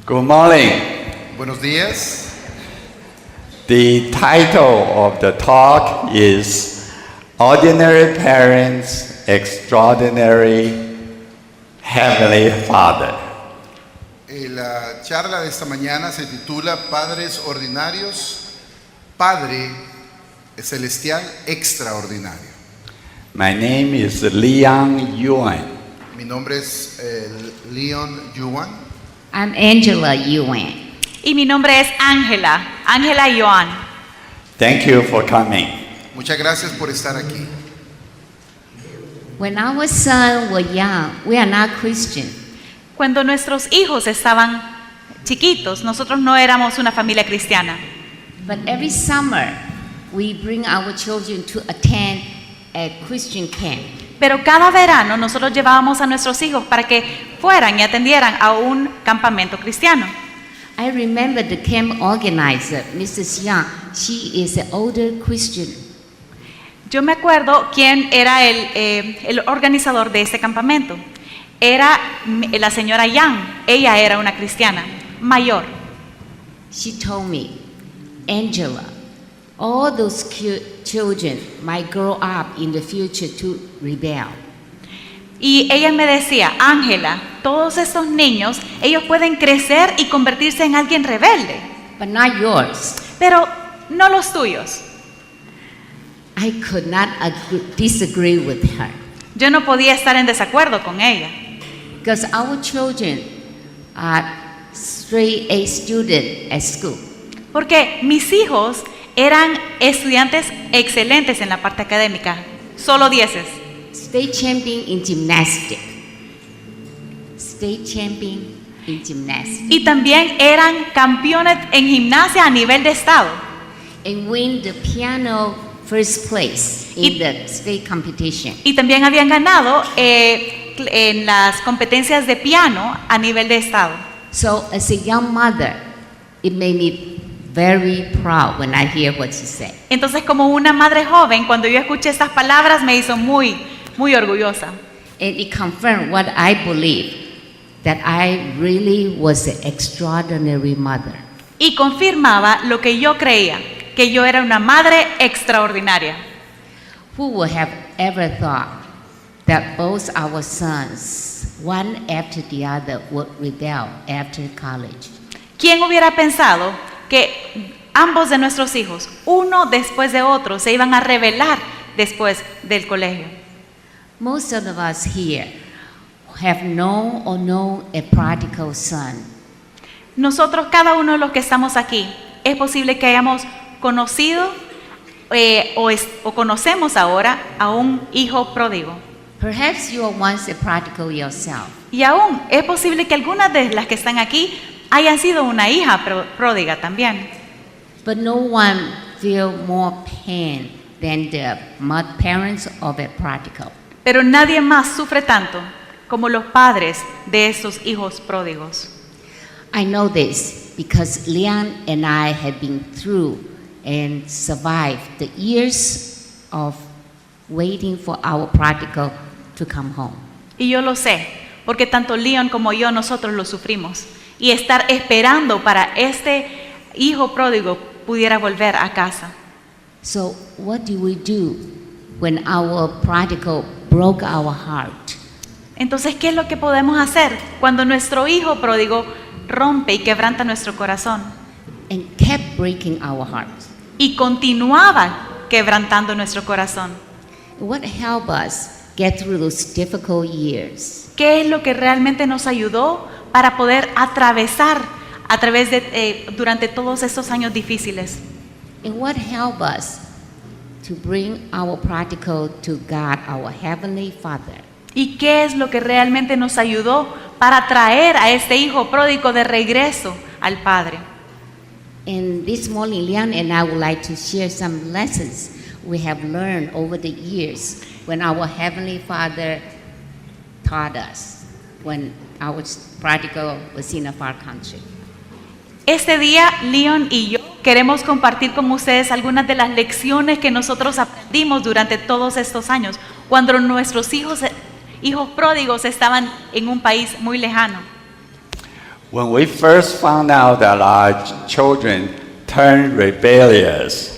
Good morning. Buenos días. The title of the talk is Ordinary Parents, Extraordinary Heavenly Father. La charla de esta mañana se titula Padres Ordinarios, Padre Celestial Extraordinario. My name is Leon Yuan. Mi nombre es Leon Yuan. I'm Angela Yuan. Y mi nombre es Ángela Yuan. Thank you for coming. Muchas gracias por estar aquí. When our sons were young, we are not Christian. Cuando nuestros hijos estaban chiquitos, nosotros no éramos una familia cristiana. But every summer, we bring our children to attend a Christian camp. Pero cada verano nosotros llevábamos a nuestros hijos para que fueran y atendieran a un campamento cristiano. I remember the camp organizer, Mrs. Young. She is an older Christian. Yo me acuerdo quién era el organizador de este campamento. Era la señora Yang. Ella era una cristiana mayor. She told me, Angela, all those children might grow up in the future to rebel. Y ella me decía, Ángela, todos estos niños, ellos pueden crecer y convertirse en alguien rebelde. But not yours. Pero no los tuyos. I could not disagree with her. Yo no podía estar en desacuerdo con ella. Because our children are straight A students at school. Porque mis hijos eran estudiantes excelentes en la parte académica, solo 10. State champion in gymnastics. State champion in gymnastics. Y también eran campeones en gimnasia a nivel de estado. And win the piano first place in the state competition. Y también habían ganado en las competencias de piano a nivel de estado. So as a young mother, it made me very proud when I hear what she said. Entonces, como una madre joven, cuando yo escuché estas palabras me hizo muy orgullosa. And it confirmed what I believe, that I really was an extraordinary mother. Y confirmaba lo que yo creía, que yo era una madre extraordinaria. Who would have ever thought that both our sons, one after the other, would rebel after college? ¿Quién hubiera pensado que ambos de nuestros hijos, uno después de otro, se iban a rebelar después del colegio? Most of us here have known or know a prodigal son. Nosotros, cada uno de los que estamos aquí, es posible que hayamos conocido o conocemos ahora a un hijo pródigo. Perhaps you were once a prodigal yourself. Y aún es posible que algunas de las que están aquí hayan sido una hija pródiga también. But no one feel more pain than the parents of a prodigal. Pero nadie más sufre tanto como los padres de esos hijos pródigos. I know this because Leon and I have been through and survived the years of waiting for our prodigal to come home. Y yo lo sé, porque tanto Leon como yo, nosotros lo sufrimos. Y estar esperando para este hijo pródigo pudiera volver a casa. So what do we do when our prodigal broke our heart? Entonces, ¿qué es lo que podemos hacer cuando nuestro hijo pródigo rompe y quebranta nuestro corazón? And kept breaking our hearts. Y continuaba quebrantando nuestro corazón. What helped us get through those difficult years? ¿Qué es lo que realmente nos ayudó para poder atravesar durante todos estos años difíciles? And what helped us to bring our prodigal to God, our Heavenly Father? ¿Y qué es lo que realmente nos ayudó para traer a este hijo pródigo de regreso al Padre? And this morning, Leon and I would like to share some lessons we have learned over the years when our Heavenly Father taught us when our prodigal was in a far country. Este día, Leon y yo queremos compartir con ustedes algunas de las lecciones que nosotros aprendimos durante todos estos años, cuando nuestros hijos pródigos estaban en un país muy lejano. When we first found out that our children turned rebellious,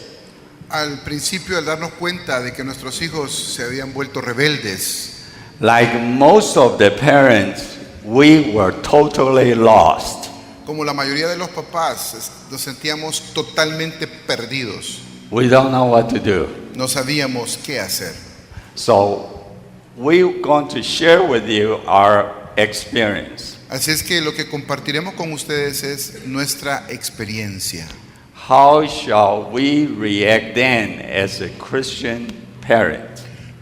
Al principio, al darnos cuenta de que nuestros hijos se habían vuelto rebeldes, like most of the parents, we were totally lost. como la mayoría de los papás, nos sentíamos totalmente perdidos. We don't know what to do. No sabíamos qué hacer. So we're going to share with you our experience. Así es que lo que compartiremos con ustedes es nuestra experiencia. How shall we react then as a Christian parent?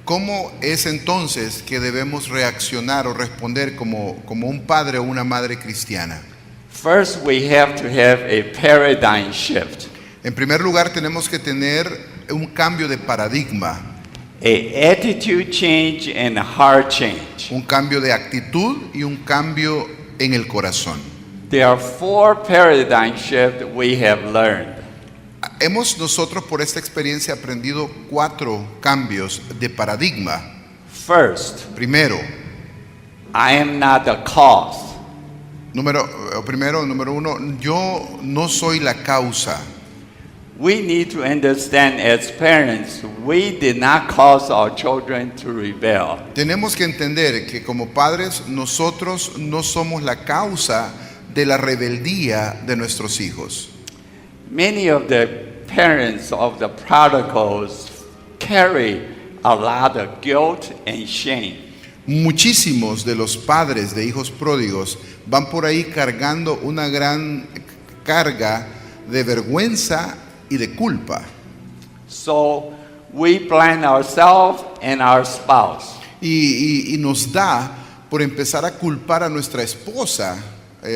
¿Cómo es entonces que debemos reaccionar o responder como un padre o una madre cristiana? First, we have to have a paradigm shift, En primer lugar, tenemos que tener un cambio de paradigma, a attitude change and a heart change. un cambio de actitud y un cambio en el corazón. There are 4 paradigm shifts we have learned. Hemos nosotros por esta experiencia aprendido 4 cambios de paradigma. First, Primero, I am not the cause. número 1, yo no soy la causa. We need to understand as parents, we did not cause our children to rebel. Tenemos que entender que como padres nosotros no somos la causa de la rebeldía de nuestros hijos. Many of the parents of the prodigals carry a lot of guilt and shame. Muchísimos de los padres de hijos pródigos van por ahí cargando una gran carga de vergüenza y de culpa. So we blame ourselves and our spouse. Y nos da por empezar a culpar a nuestra esposa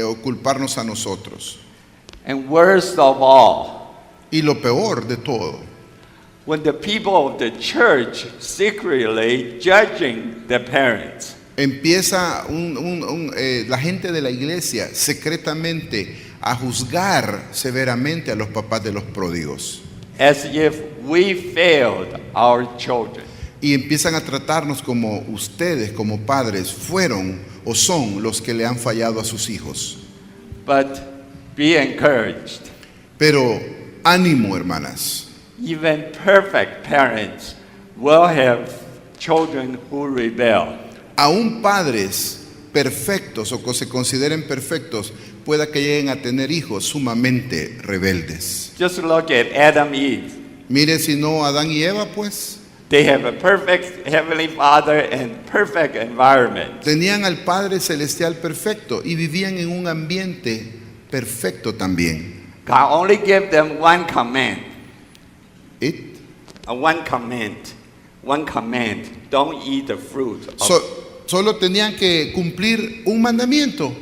o culparnos a nosotros. And worst of all, Y lo peor de todo, when the people of the church secretly judging the parents. empieza la gente de la iglesia secretamente a juzgar severamente a los papás de los pródigos. As if we failed our children. Y empiezan a tratarnos como ustedes, como padres, fueron o son los que le han fallado a sus hijos. But be encouraged. Pero ánimo, hermanas. Even perfect parents will have children who rebel. Aún padres perfectos o que se consideren perfectos, pueda que lleguen a tener hijos sumamente rebeldes. Just look at Adam and Eve. Mire si no Adán y Eva, pues They have a perfect heavenly father and perfect environment. tenían al Padre Celestial perfecto y vivían en un ambiente perfecto también. God only gave them one command. It- One command. Don't eat the fruit. Solo tenían que cumplir un mandamiento.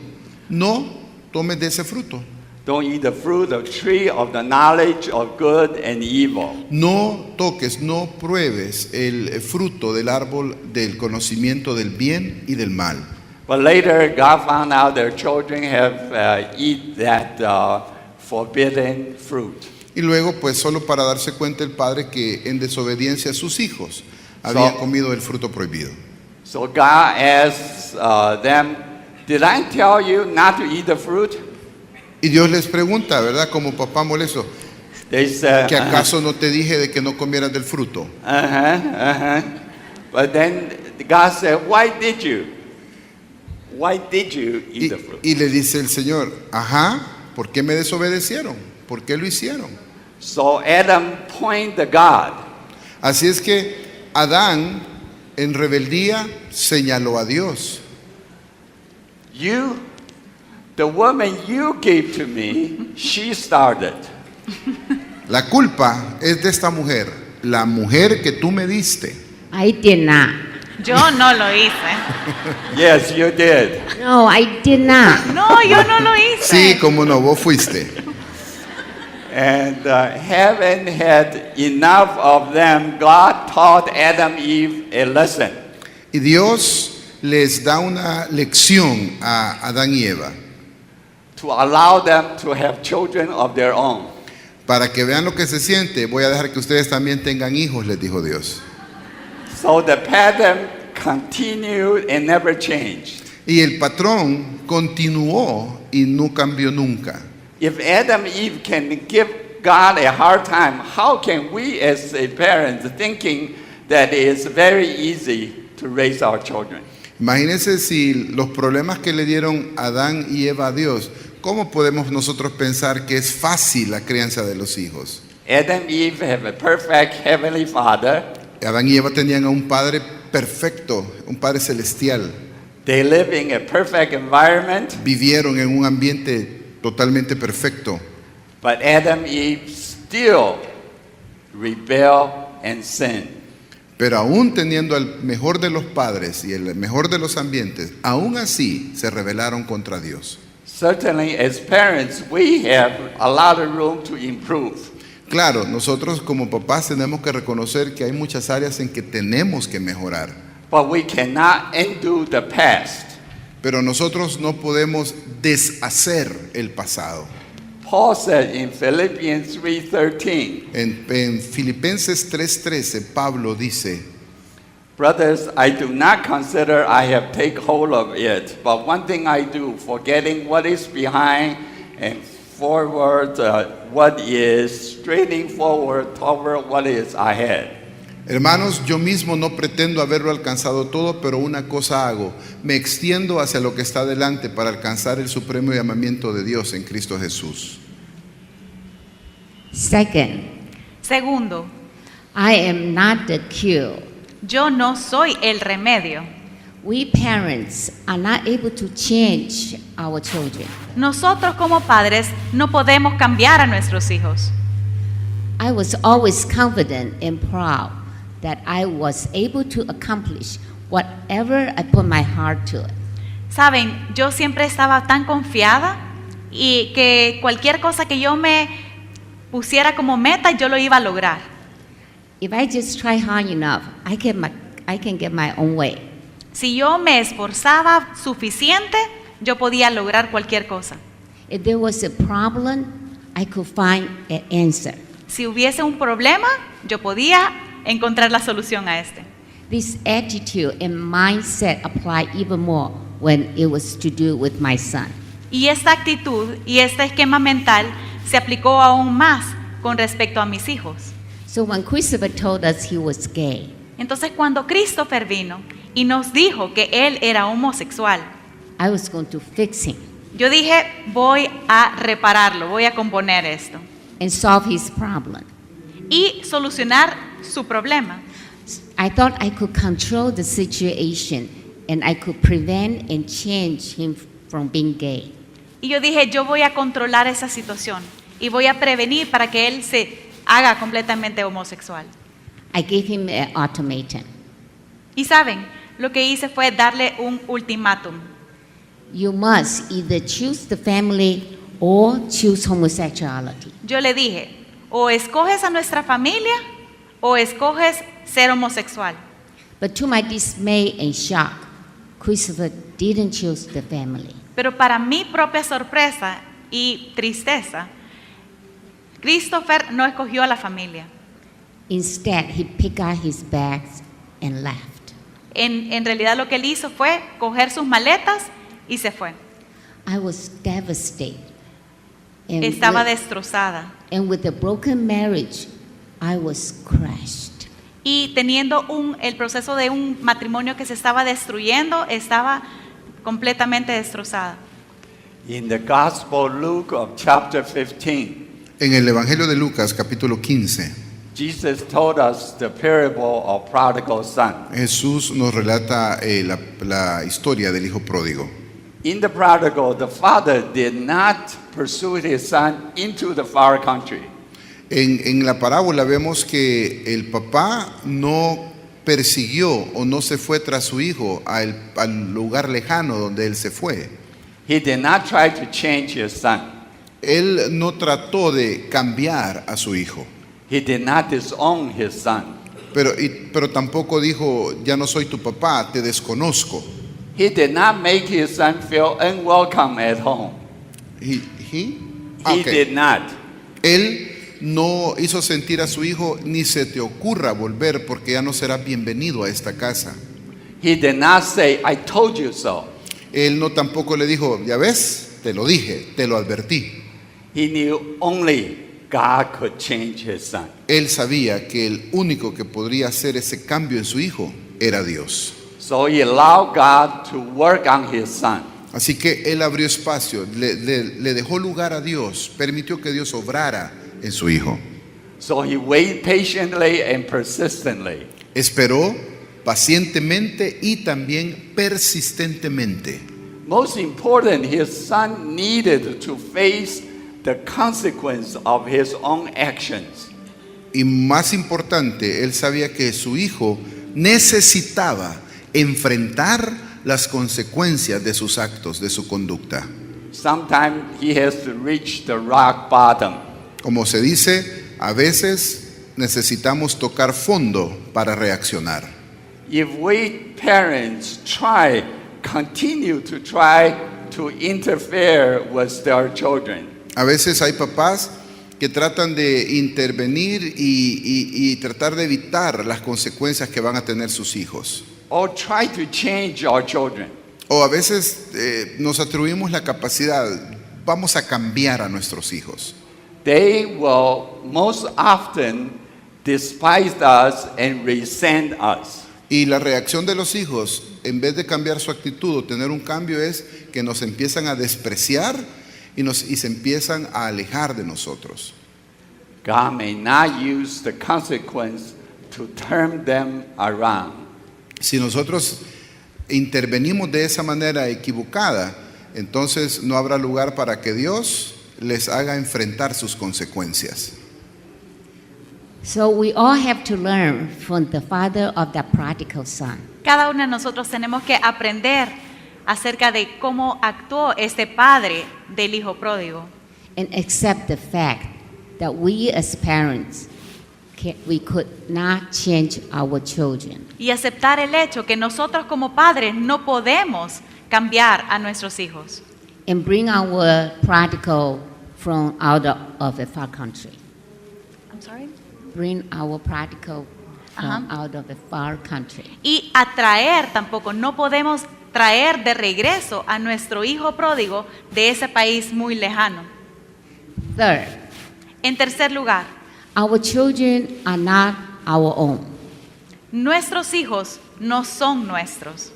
No tomes de ese fruto. Don't eat the fruit of tree of the knowledge of good and evil. No toques, no pruebes el fruto del árbol del conocimiento del bien y del mal. But later, God found out their children have eat that forbidden fruit. Y luego, pues solo para darse cuenta el padre que en desobediencia a sus hijos habían comido el fruto prohibido. So God asked them, "Did I tell you not to eat the fruit?" Y Dios les pregunta, ¿verdad? Como papá molesto, They said, ¿que acaso no te dije de que no comieras del fruto? But then God said, "Why did you? Why did you eat the fruit?" Y le dice el Señor, ajá, ¿por qué me desobedecieron? ¿Por qué lo hicieron? So Adam pointed to God. Así es que Adán en rebeldía señaló a Dios. The woman you gave to me, she started. La culpa es de esta mujer, la mujer que tú me diste. I did not. Yo no lo hice. Yes, you did. No, I did not. No, yo no lo hice. Sí, como no, vos fuiste. And heaven had enough of them. God taught Adam and Eve a lesson. Y Dios les da una lección a Adán y Eva To allow them to have children of their own. para que vean lo que se siente. Voy a dejar que ustedes también tengan hijos, les dijo Dios. So the pattern continued and never changed. Y el patrón continuó y no cambió nunca. If Adam and Eve can give God a hard time, how can we as a parents thinking that it's very easy to raise our children? Imagínense si los problemas que le dieron Adán y Eva a Dios, ¿cómo podemos nosotros pensar que es fácil la crianza de los hijos? Adam and Eve have a perfect heavenly father. Adán y Eva tenían a un padre perfecto, un padre celestial. They live in a perfect environment, Vivieron en un ambiente totalmente perfecto. but Adam and Eve still rebel and sin. Pero aún teniendo al mejor de los padres y el mejor de los ambientes, aún así se rebelaron contra Dios. Certainly, as parents, we have a lot of room to improve. Claro, nosotros como papás tenemos que reconocer que hay muchas áreas en que tenemos que mejorar. But we cannot undo the past. Pero nosotros no podemos deshacer el pasado. Paul said in Philippians 3:13, En Filipenses 3:13, Pablo dice, brothers, I do not consider I have taken hold of it, but one thing I do, forgetting what is behind and forward what is, straining forward toward what is ahead. hermanos, yo mismo no pretendo haberlo alcanzado todo, pero una cosa hago, me extiendo hacia lo que está delante para alcanzar el supremo llamamiento de Dios en Cristo Jesús. Second, Segundo, I am not the cure. yo no soy el remedio. We parents are not able to change our children. Nosotros como padres no podemos cambiar a nuestros hijos. I was always confident and proud that I was able to accomplish whatever I put my heart to it. Saben, yo siempre estaba tan confiada y que cualquier cosa que yo me pusiera como meta, yo lo iba a lograr. If I just try hard enough, I can get my own way. Si yo me esforzaba suficiente, yo podía lograr cualquier cosa. If there was a problem, I could find an answer. Si hubiese un problema, yo podía encontrar la solución a este. This attitude and mindset apply even more when it was to do with my son. Y esta actitud y este esquema mental se aplicó aún más con respecto a mis hijos. So when Christopher told us he was gay, Entonces cuando Christopher vino y nos dijo que él era homosexual, I was going to fix him yo dije, voy a repararlo, voy a componer esto and solve his problem. y solucionar su problema. I thought I could control the situation and I could prevent and change him from being gay. Y yo dije, yo voy a controlar esa situación y voy a prevenir para que él se haga completamente homosexual. I gave him an ultimatum. Y saben, lo que hice fue darle un ultimátum. You must either choose the family or choose homosexuality. Yo le dije, o escoges a nuestra familia o escoges ser homosexual. But to my dismay and shock, Christopher didn't choose the family. Pero para mi propia sorpresa y tristeza, Christopher no escogió a la familia. Instead, he picked out his bags and left. En realidad lo que él hizo fue coger sus maletas y se fue. I was devastated. And Estaba with, destrozada. and with a broken marriage, I was crushed. Y teniendo el proceso de un matrimonio que se estaba destruyendo, estaba completamente destrozada. In the Gospel Luke of chapter 15, En el Evangelio de Lucas, capítulo 15, Jesus told us the parable of prodigal son. Jesús nos relata la historia del hijo pródigo. In the prodigal, the father did not pursue his son into the far country. En la parábola vemos que el papá no persiguió o no se fue tras su hijo al lugar lejano donde él se fue. He did not try to change his son. Él no trató de cambiar a su hijo, He did not disown his son. pero tampoco dijo, ya no soy tu papá, te desconozco. He did not make his son feel unwelcome at home. He He did not. Él no hizo sentir a su hijo, ni se te ocurra volver porque ya no serás bienvenido a esta casa. He did not say, I told you so. Él no tampoco le dijo, ya ves, te lo dije, te lo advertí. He knew only God could change his son. Él sabía que el único que podría hacer ese cambio en su hijo era Dios. So he allowed God to work on his son. Así que él abrió espacio, le dejó lugar a Dios, permitió que Dios obrara en su hijo. So he waited patiently and persistently. Esperó pacientemente y también persistentemente. Most important, his son needed to face the consequence of his own actions. Y más importante, él sabía que su hijo necesitaba enfrentar las consecuencias de sus actos, de su conducta. Sometimes he has to reach the rock bottom. Como se dice, a veces necesitamos tocar fondo para reaccionar. If we parents continue to try to interfere with their children, A veces hay papás que tratan de intervenir y tratar de evitar las consecuencias que van a tener sus hijos. or try to change our children, O a veces nos atribuimos la capacidad, vamos a cambiar a nuestros hijos. they will most often despise us and resent us. Y la reacción de los hijos, en vez de cambiar su actitud o tener un cambio, es que nos empiezan a despreciar y se empiezan a alejar de nosotros. God may not use the consequence to turn them around. Si nosotros intervenimos de esa manera equivocada, entonces no habrá lugar para que Dios les haga enfrentar sus consecuencias. So we all have to learn from the father of the prodigal son. Cada uno de nosotros tenemos que aprender acerca de cómo actuó este padre del hijo pródigo And accept the fact that we as parents, we could not change our children. y aceptar el hecho que nosotros como padres no podemos cambiar a nuestros hijos And bring our prodigal from out of a far country. I'm sorry. Bring our prodigal from Uh-huh. out of a far country. Y atraer tampoco, no podemos traer de regreso a nuestro hijo pródigo de ese país muy lejano. Third, En tercer lugar, our children are not our own. nuestros hijos no son nuestros.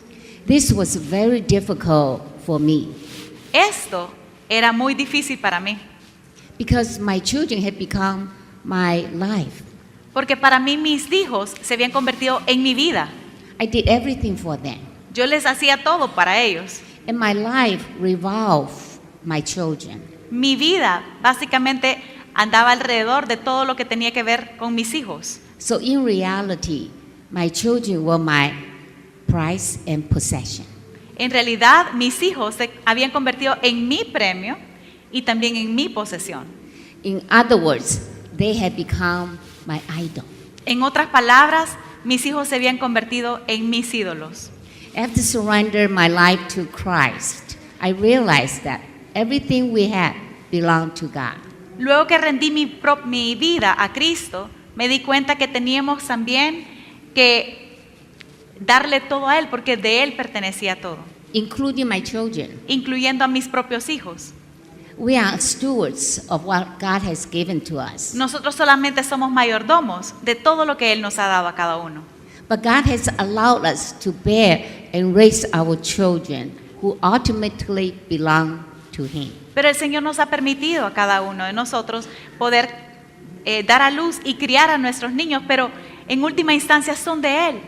This was very difficult for me Esto era muy difícil para mí, because my children had become my life. porque para mí mis hijos se habían convertido en mi vida. I did everything for them. Yo les hacía todo para ellos. And my life revolved my children. Mi vida básicamente andaba alrededor de todo lo que tenía que ver con mis hijos. So in reality, my children were my prize and possession. En realidad, mis hijos se habían convertido en mi premio y también en mi posesión. In other words, they had become my idol. En otras palabras, mis hijos se habían convertido en mis ídolos. After surrender my life to Christ, I realized that everything we had belonged to God. Luego que rendí mi vida a Cristo, me di cuenta que teníamos también que darle todo a Él, porque de Él pertenecía todo, Including my children. incluyendo a mis propios hijos. We are stewards of what God has given to us. Nosotros solamente somos mayordomos de todo lo que Él nos ha dado a cada uno. But God has allowed us to bear and raise our children who ultimately belong to Him. Pero el Señor nos ha permitido a cada uno de nosotros poder dar a luz y criar a nuestros niños, pero en última instancia son de Él.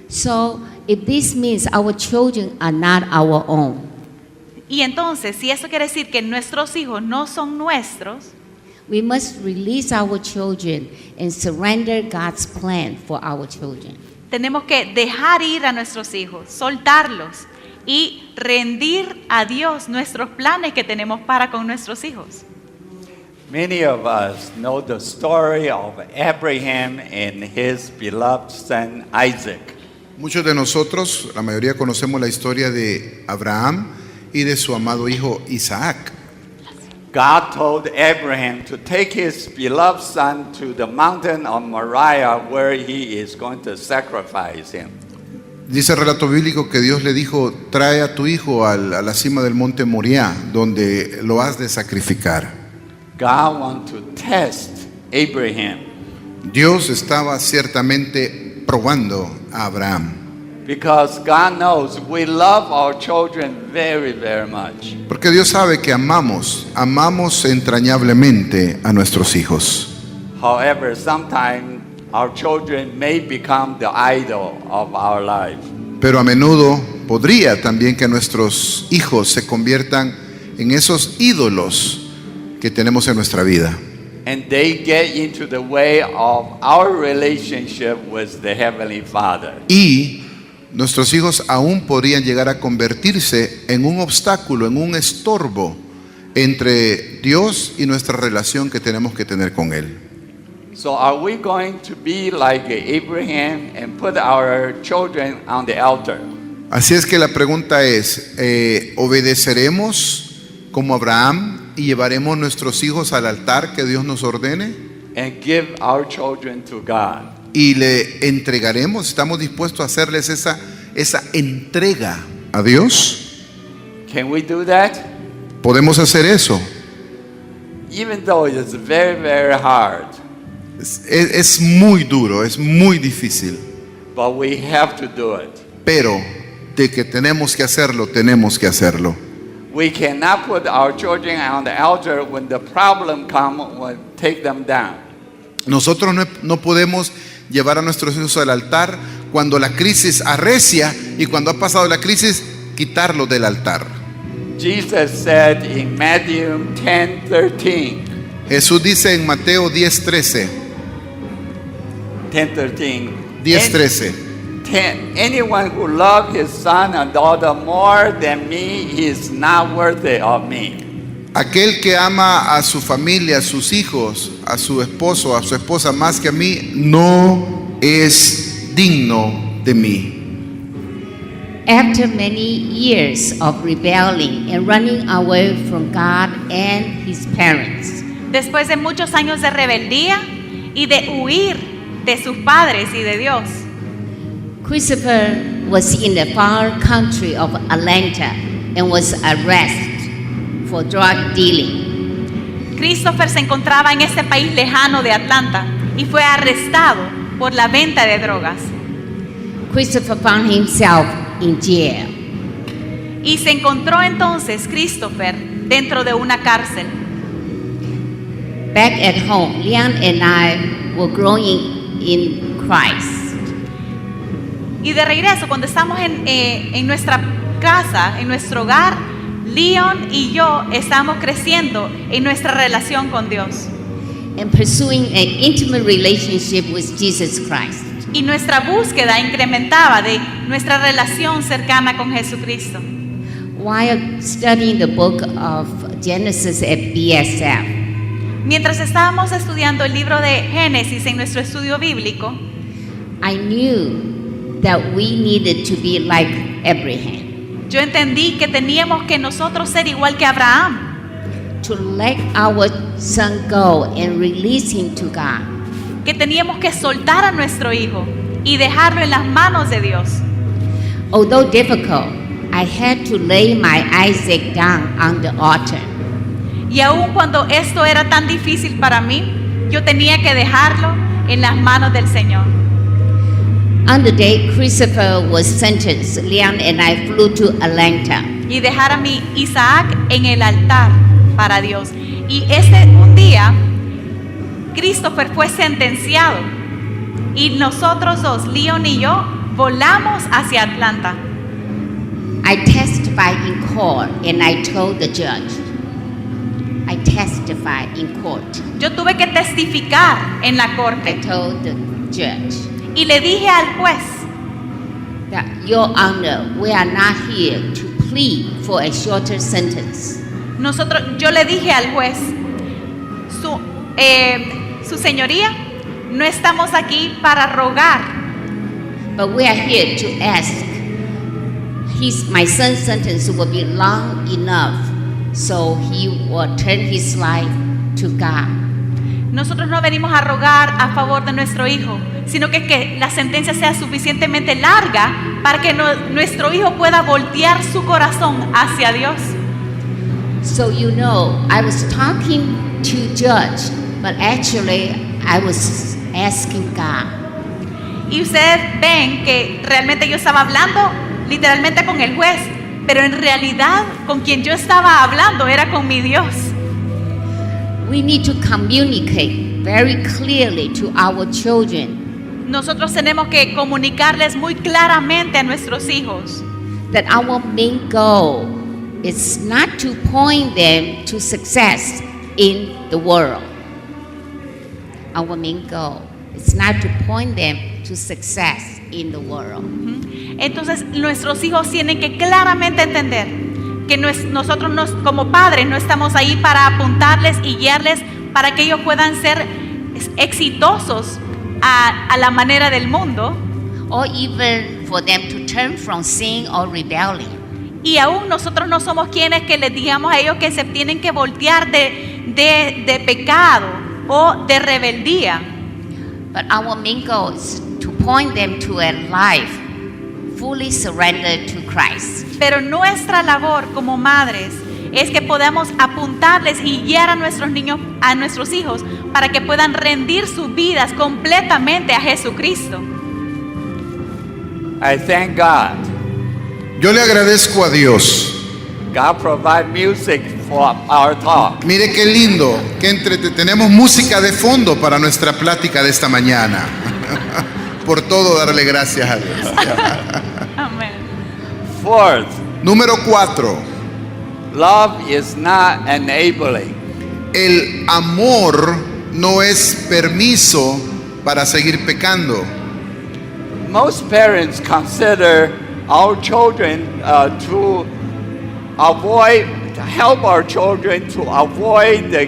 So, if this means our children are not our own, Y entonces, si eso quiere decir que nuestros hijos no son nuestros, we must release our children and surrender God's plan for our children. tenemos que dejar ir a nuestros hijos, soltarlos y rendir a Dios nuestros planes que tenemos para con nuestros hijos. Many of us know the story of Abraham and his beloved son Isaac. Muchos de nosotros, la mayoría conocemos la historia de Abraham y de su amado hijo Isaac. God told Abraham to take his beloved son to the mountain of Moriah where he is going to sacrifice him. Dice el relato bíblico que Dios le dijo, trae a tu hijo a la cima del monte Moriah, donde lo has de sacrificar. God wants to test Abraham Dios estaba ciertamente probando a Abraham, because God knows we love our children very, very much. porque Dios sabe que amamos entrañablemente a nuestros hijos. However, sometimes our children may become the idol of our life. Pero a menudo podría también que nuestros hijos se conviertan en esos ídolos que tenemos en nuestra vida. And they get into the way of our relationship with the Heavenly Father. Y nuestros hijos aún podrían llegar a convertirse en un obstáculo, en un estorbo entre Dios y nuestra relación que tenemos que tener con Él. So are we going to be like Abraham and put our children on the altar? Así es que la pregunta es, ¿obedeceremos como Abraham y llevaremos nuestros hijos al altar que Dios nos ordene? And give our children to God? Y le entregaremos, estamos dispuestos a hacerles esa entrega a Dios. Can we do that? ¿Podemos hacer eso? Even though it's very, very hard, Es muy duro, es muy difícil, but we have to do it. pero de que tenemos que hacerlo, tenemos que hacerlo. We cannot put our children on the altar when the problem comes, when take them down. Nosotros no podemos llevar a nuestros hijos al altar cuando la crisis arrecia, y cuando ha pasado la crisis, quitarlos del altar. Jesus said in Matthew 10:13, Jesús dice en Mateo 10:13, 10:13, anyone who loves his son and daughter more than me is not worthy of me. aquel que ama a su familia, a sus hijos, a su esposo, a su esposa más que a mí, no es digno de mí. After many years of rebelling and running away from God and his parents, Después de muchos años de rebeldía y de huir de sus padres y de Dios, Christopher was in the far country of Atlanta and was arrested for drug dealing. Christopher se encontraba en ese país lejano de Atlanta y fue arrestado por la venta de drogas. Christopher found himself in jail. Y se encontró entonces Christopher dentro de una cárcel. Back at home, Leon and I were growing in Christ. Y de regreso, cuando estamos en nuestra casa, en nuestro hogar, Leon y yo estamos creciendo en nuestra relación con Dios. And pursuing an intimate relationship with Jesus Christ. Y nuestra búsqueda incrementaba de nuestra relación cercana con Jesucristo. While studying the book of Genesis at BSF, Mientras estábamos estudiando el libro de Génesis en nuestro estudio bíblico, I knew that we needed to be like Abraham, yo entendí que teníamos que nosotros ser igual que Abraham, to let our son go and release him to God. que teníamos que soltar a nuestro hijo y dejarlo en las manos de Dios. Although difficult, I had to lay my Isaac down on the altar. Y aun cuando esto era tan difícil para mí, yo tenía que dejarlo en las manos del Señor. On the day Christopher was sentenced, Leon and I flew to Atlanta. Y dejar a mi Isaac en el altar para Dios. Y un día, Christopher fue sentenciado. Y nosotros dos, Leon y yo, volamos hacia Atlanta. I testified in court and I told the judge. I testified in court. Yo tuve que testificar en la I corte. told the judge Y le dije al juez, that, Your Honor, we are not here to plead for a shorter sentence. yo le dije al juez, su señoría, no estamos aquí para rogar, But we are here to ask. My son's sentence will be long enough so he will turn his life to God. nosotros no venimos a rogar a favor de nuestro hijo, sino que la sentencia sea suficientemente larga para que nuestro hijo pueda voltear su corazón hacia Dios. So you know, I was talking to judge, but actually I was asking God. Y ustedes ven que realmente yo estaba hablando literalmente con el juez, pero en realidad con quien yo estaba hablando era con mi Dios. We need to communicate very clearly to our children Nosotros tenemos que comunicarles muy claramente a nuestros hijos that our main goal is not to point them to success in the world. Our main goal is not to point them to success in the world. Entonces nuestros hijos tienen que claramente entender que nosotros como padres no estamos ahí para apuntarles y guiarles para que ellos puedan ser exitosos a la manera del mundo, Or even for them to turn from sin or rebellion. y aún nosotros no somos quienes que les digamos a ellos que se tienen que voltear de pecado o de rebeldía. But our main goal is to point them to a life fully surrendered to Christ. Pero nuestra labor como madres es que podamos apuntarles y guiar a nuestros niños, a nuestros hijos, para que puedan rendir sus vidas completamente a Jesucristo. I thank God. Yo le agradezco a Dios. God provide music for our talk. Mire qué lindo, tenemos música de fondo para nuestra plática de esta mañana. Por todo darle gracias a Dios. Amén. Fourth, Número 4. love is not enabling. El amor no es permiso para seguir pecando. Most parents consider our children to help our children to avoid the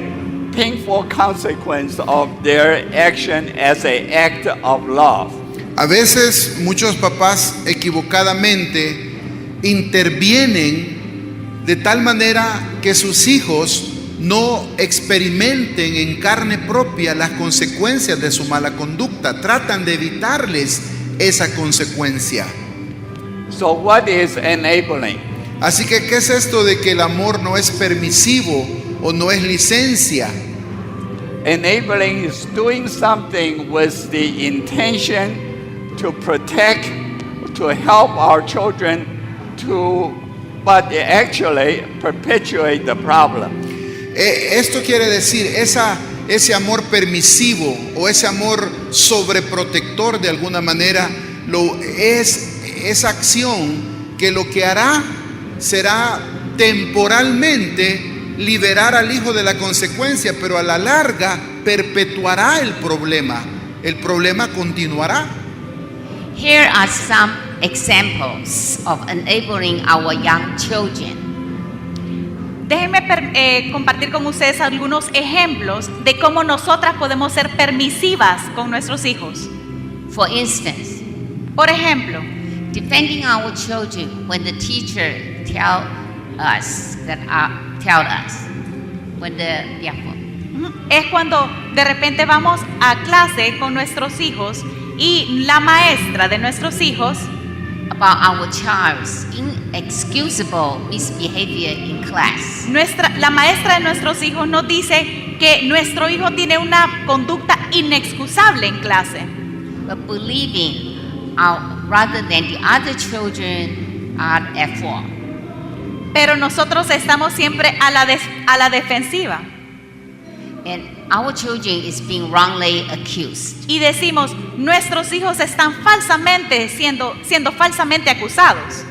painful consequence of their action as an act of love. A veces muchos papás equivocadamente intervienen de tal manera que sus hijos no experimenten en carne propia las consecuencias de su mala conducta. Tratan de evitarles esa consecuencia. So what is enabling? Así que, ¿qué es esto de que el amor no es permisivo o no es licencia? Enabling is doing something with the intention to protect, to help our children but actually perpetuate the problem. Esto quiere decir, ese amor permisivo o ese amor sobreprotector de alguna manera, es esa acción que lo que hará será temporalmente liberar al hijo de la consecuencia, pero a la larga perpetuará el problema. El problema continuará. Here are some examples of enabling our young children. Déjenme compartir con ustedes algunos ejemplos de cómo nosotras podemos ser permisivas con nuestros hijos. For instance, Por ejemplo, defending our children when the teacher tell us es cuando de repente vamos a clase con nuestros hijos y la maestra de nuestros hijos about our child's inexcusable misbehavior in class. la maestra de nuestros hijos nos dice que nuestro hijo tiene una conducta inexcusable en clase. But believing rather than the other children are at fault. Pero nosotros estamos siempre a la defensiva And our children is being wrongly accused. y decimos, nuestros hijos están siendo falsamente acusados.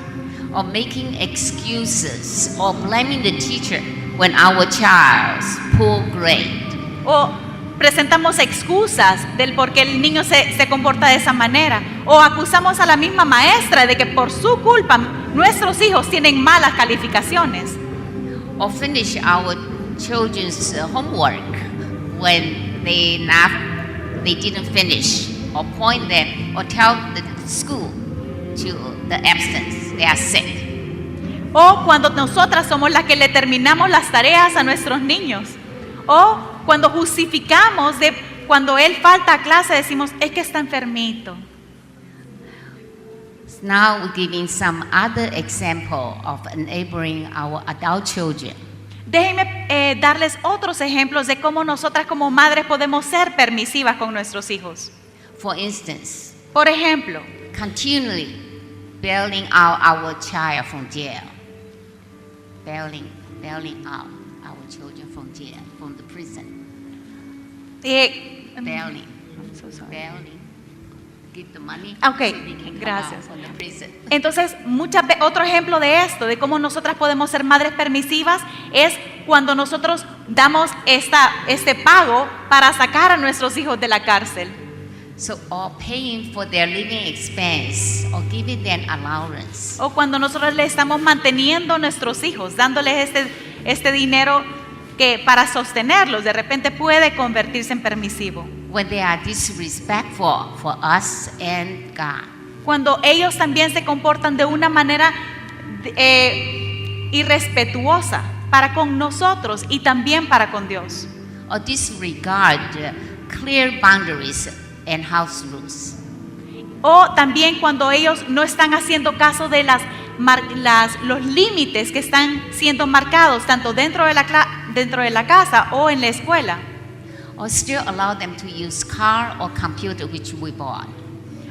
Or making excuses or blaming the teacher when our child's poor grade. O presentamos excusas del por qué el niño se comporta de esa manera. O acusamos a la misma maestra de que por su culpa nuestros hijos tienen malas calificaciones. Or finish our children's homework when they didn't finish. Or point them or tell the school to the absence, they are sick. O cuando nosotras somos las que le terminamos las tareas a nuestros niños. O cuando justificamos de cuando él falta a clase decimos, es que está enfermito. Now we're giving some other example of enabling our adult children. Déjenme darles otros ejemplos de cómo nosotras como madres podemos ser permisivas con nuestros hijos. For instance, Por ejemplo, continually bailing out our child from jail. Bailing out our children from jail, from the prison. Bailing. Bailing. Give the money Okay, so they can come gracias. out from the prison. Entonces, otro ejemplo de esto, de cómo nosotras podemos ser madres permisivas, es cuando nosotros damos este pago para sacar a nuestros hijos de la cárcel. So, or paying for their living expense or giving them allowance. O cuando nosotros le estamos manteniendo a nuestros hijos, dándoles este dinero que para sostenerlos, de repente puede convertirse en permisivo. When they are disrespectful for us and God. Cuando ellos también se comportan de una manera irrespetuosa para con nosotros y también para con Dios. Or disregard clear boundaries and house rules. O también cuando ellos no están haciendo caso de los límites que están siendo marcados tanto dentro de la casa o en la escuela. Or still allow them to use car or computer which we bought.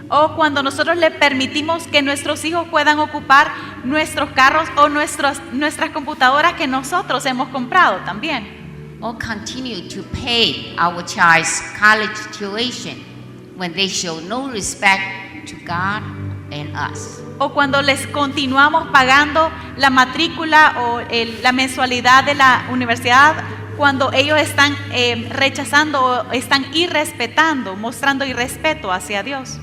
O cuando nosotros le permitimos que nuestros hijos puedan ocupar nuestros carros o nuestras computadoras que nosotros hemos comprado también. Or continue to pay our child's college tuition when they show no respect to God and us. O cuando les continuamos pagando la matrícula o la mensualidad de la universidad, cuando ellos están rechazando o están irrespetando, mostrando irrespeto hacia Dios.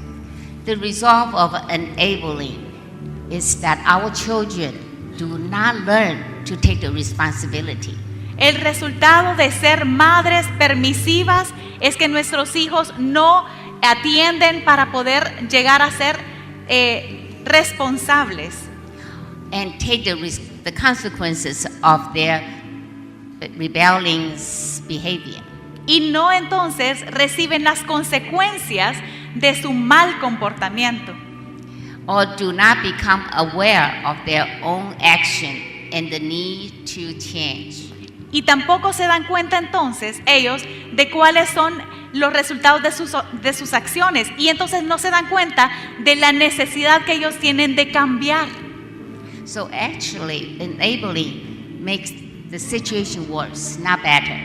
The result of enabling is that our children do not learn to take the responsibility. El resultado de ser madres permisivas es que nuestros hijos no atienden para poder llegar a ser responsables And take the consequences of their rebelling behavior. y no entonces reciben las consecuencias de su mal comportamiento. Or do not become aware of their own action and the need to change. Y tampoco se dan cuenta entonces ellos de cuáles son los resultados de sus acciones. Y entonces no se dan cuenta de la necesidad que ellos tienen de cambiar. So actually, enabling makes the situation worse, not better.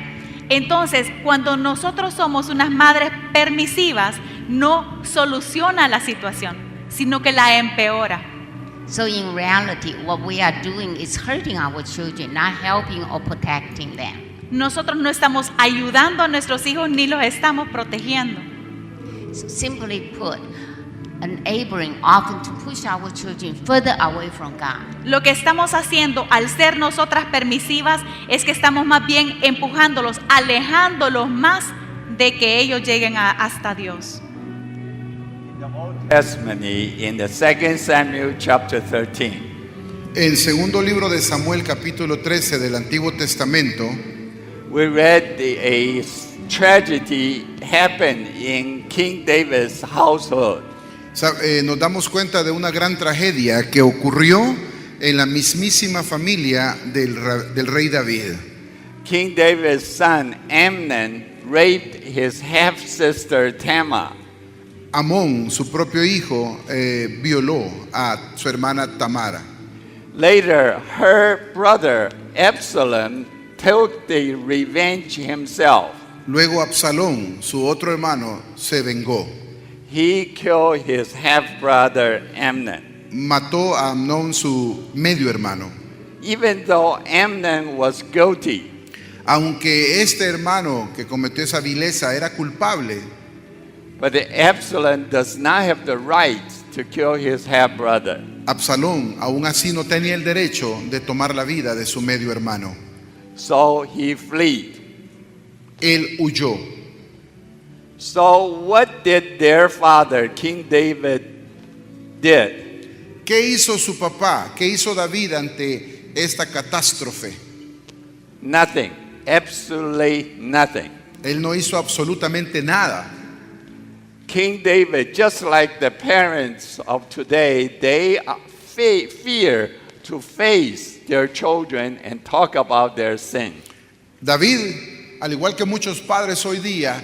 Entonces, cuando nosotros somos unas madres permisivas, no soluciona la situación, sino que la empeora. So in reality, what we are doing is hurting our children, not helping or protecting them. Nosotros no estamos ayudando a nuestros hijos ni los estamos protegiendo. So simply put, enabling often to push our children further away from God. Lo que estamos haciendo al ser nosotras permisivas es que estamos más bien empujándolos, alejándolos más de que ellos lleguen hasta Dios. Testament in the 2 Samuel chapter 13. En segundo libro de Samuel capítulo 13 del Antiguo Testamento, We read a tragedy happened in King David's household. nos damos cuenta de una gran tragedia que ocurrió en la mismísima familia del rey David. King David's son Amnon raped his half-sister Tamar. Amón, su propio hijo, violó a su hermana Tamara. Later, her brother Absalom took the revenge himself. Luego Absalón, su otro hermano, se vengó. He killed his half-brother Amnon. Mató a Amnón, su medio hermano. Even though Amnon was guilty, Aunque este hermano que cometió esa vileza era culpable, but Absalom does not have the right to kill his half-brother. Absalón aún así no tenía el derecho de tomar la vida de su medio hermano. So he fled. Él huyó. So what did their father, King David, did? ¿Qué hizo su papá? ¿Qué hizo David ante esta catástrofe? Nothing. Absolutely nothing. Él no hizo absolutamente nada. King David, just like the parents of today, they fear to face their children and talk about their sin. David, al igual que muchos padres hoy día,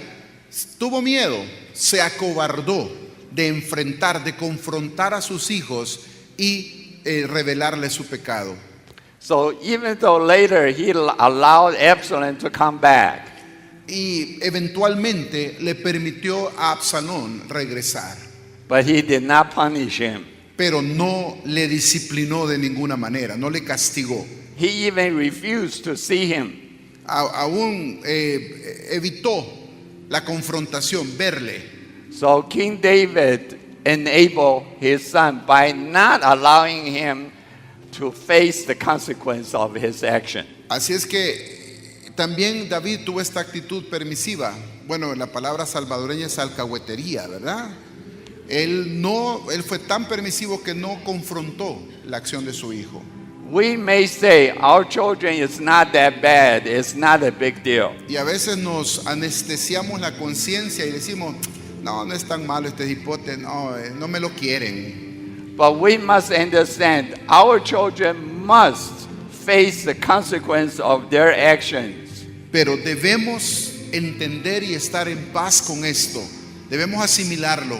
tuvo miedo, se acobardó de enfrentar, de confrontar a sus hijos y revelarles su pecado. So even though later he allowed Absalom to come back, Y eventualmente le permitió a Absalón regresar, but he did not punish him. pero no le disciplinó de ninguna manera, no le castigó. He even refused to see him. Aún evitó la confrontación, verle. So King David enabled his son by not allowing him to face the consequence of his action. Así es que también David tuvo esta actitud permisiva. Bueno, la palabra salvadoreña es alcahuetería, ¿verdad? Él fue tan permisivo que no confrontó la acción de su hijo. We may say our children is not that bad, it's not a big deal. Y a veces nos anestesiamos la conciencia y decimos, no es tan malo este hipote, no me lo quieren. But we must understand our children must face the consequence of their actions. Pero debemos entender y estar en paz con esto. Debemos asimilarlo.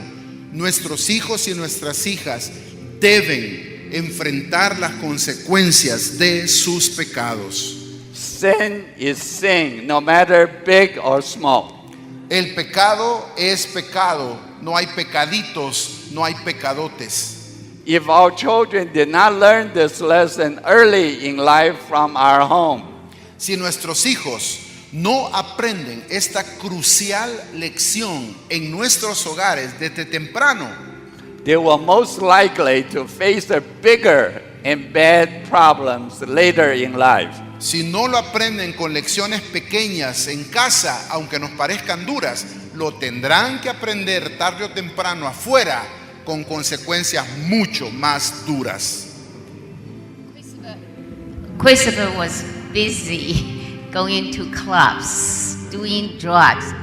Nuestros hijos y nuestras hijas deben enfrentar las consecuencias de sus pecados. Sin is sin, no matter big or small. El pecado es pecado. No hay pecaditos, no hay pecadotes. If our children did not learn this lesson early in life from our home, Si nuestros hijos no aprenden esta crucial lección en nuestros hogares desde temprano, they will most likely to face the bigger and bad problems later in life. si no lo aprenden con lecciones pequeñas en casa, aunque nos parezcan duras, lo tendrán que aprender tarde o temprano afuera con consecuencias mucho más duras. Christopher was busy going to clubs, doing drugs.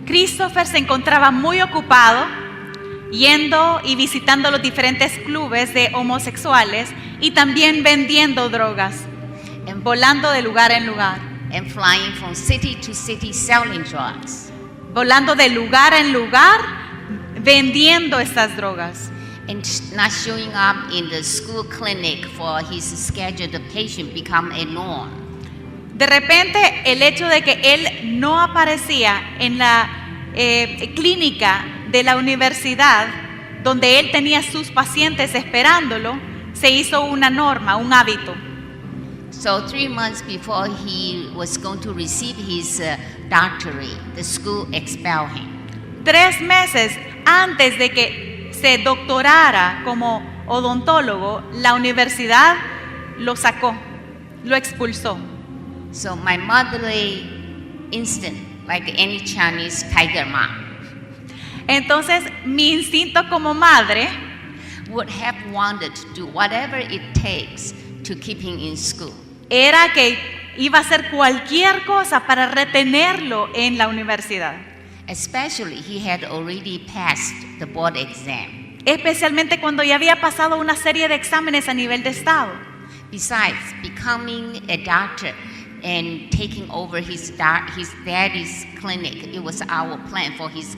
Christopher se encontraba muy ocupado yendo y visitando los diferentes clubes de homosexuales y también vendiendo drogas, volando de lugar en lugar, and flying from city to city selling drugs, volando de lugar en lugar vendiendo estas drogas. and not showing up in the school clinic for his scheduled patient become a norm. De repente, el hecho de que él no aparecía en la clínica de la universidad, donde él tenía sus pacientes esperándolo, se hizo una norma, un hábito. So 3 months before he was going to receive his doctorate, the school expelled him. 3 meses antes de que se doctorara como odontólogo, la universidad lo sacó, lo expulsó. So my motherly instinct, like any Chinese tiger mom, Entonces, mi instinto como madre would have wanted to do whatever it takes to keep him in school. era que iba a hacer cualquier cosa para retenerlo en la universidad. Especially he had already passed the board exam. Especialmente cuando ya había pasado una serie de exámenes a nivel de estado. Besides becoming a doctor and taking over his daddy's clinic, it was our plan for his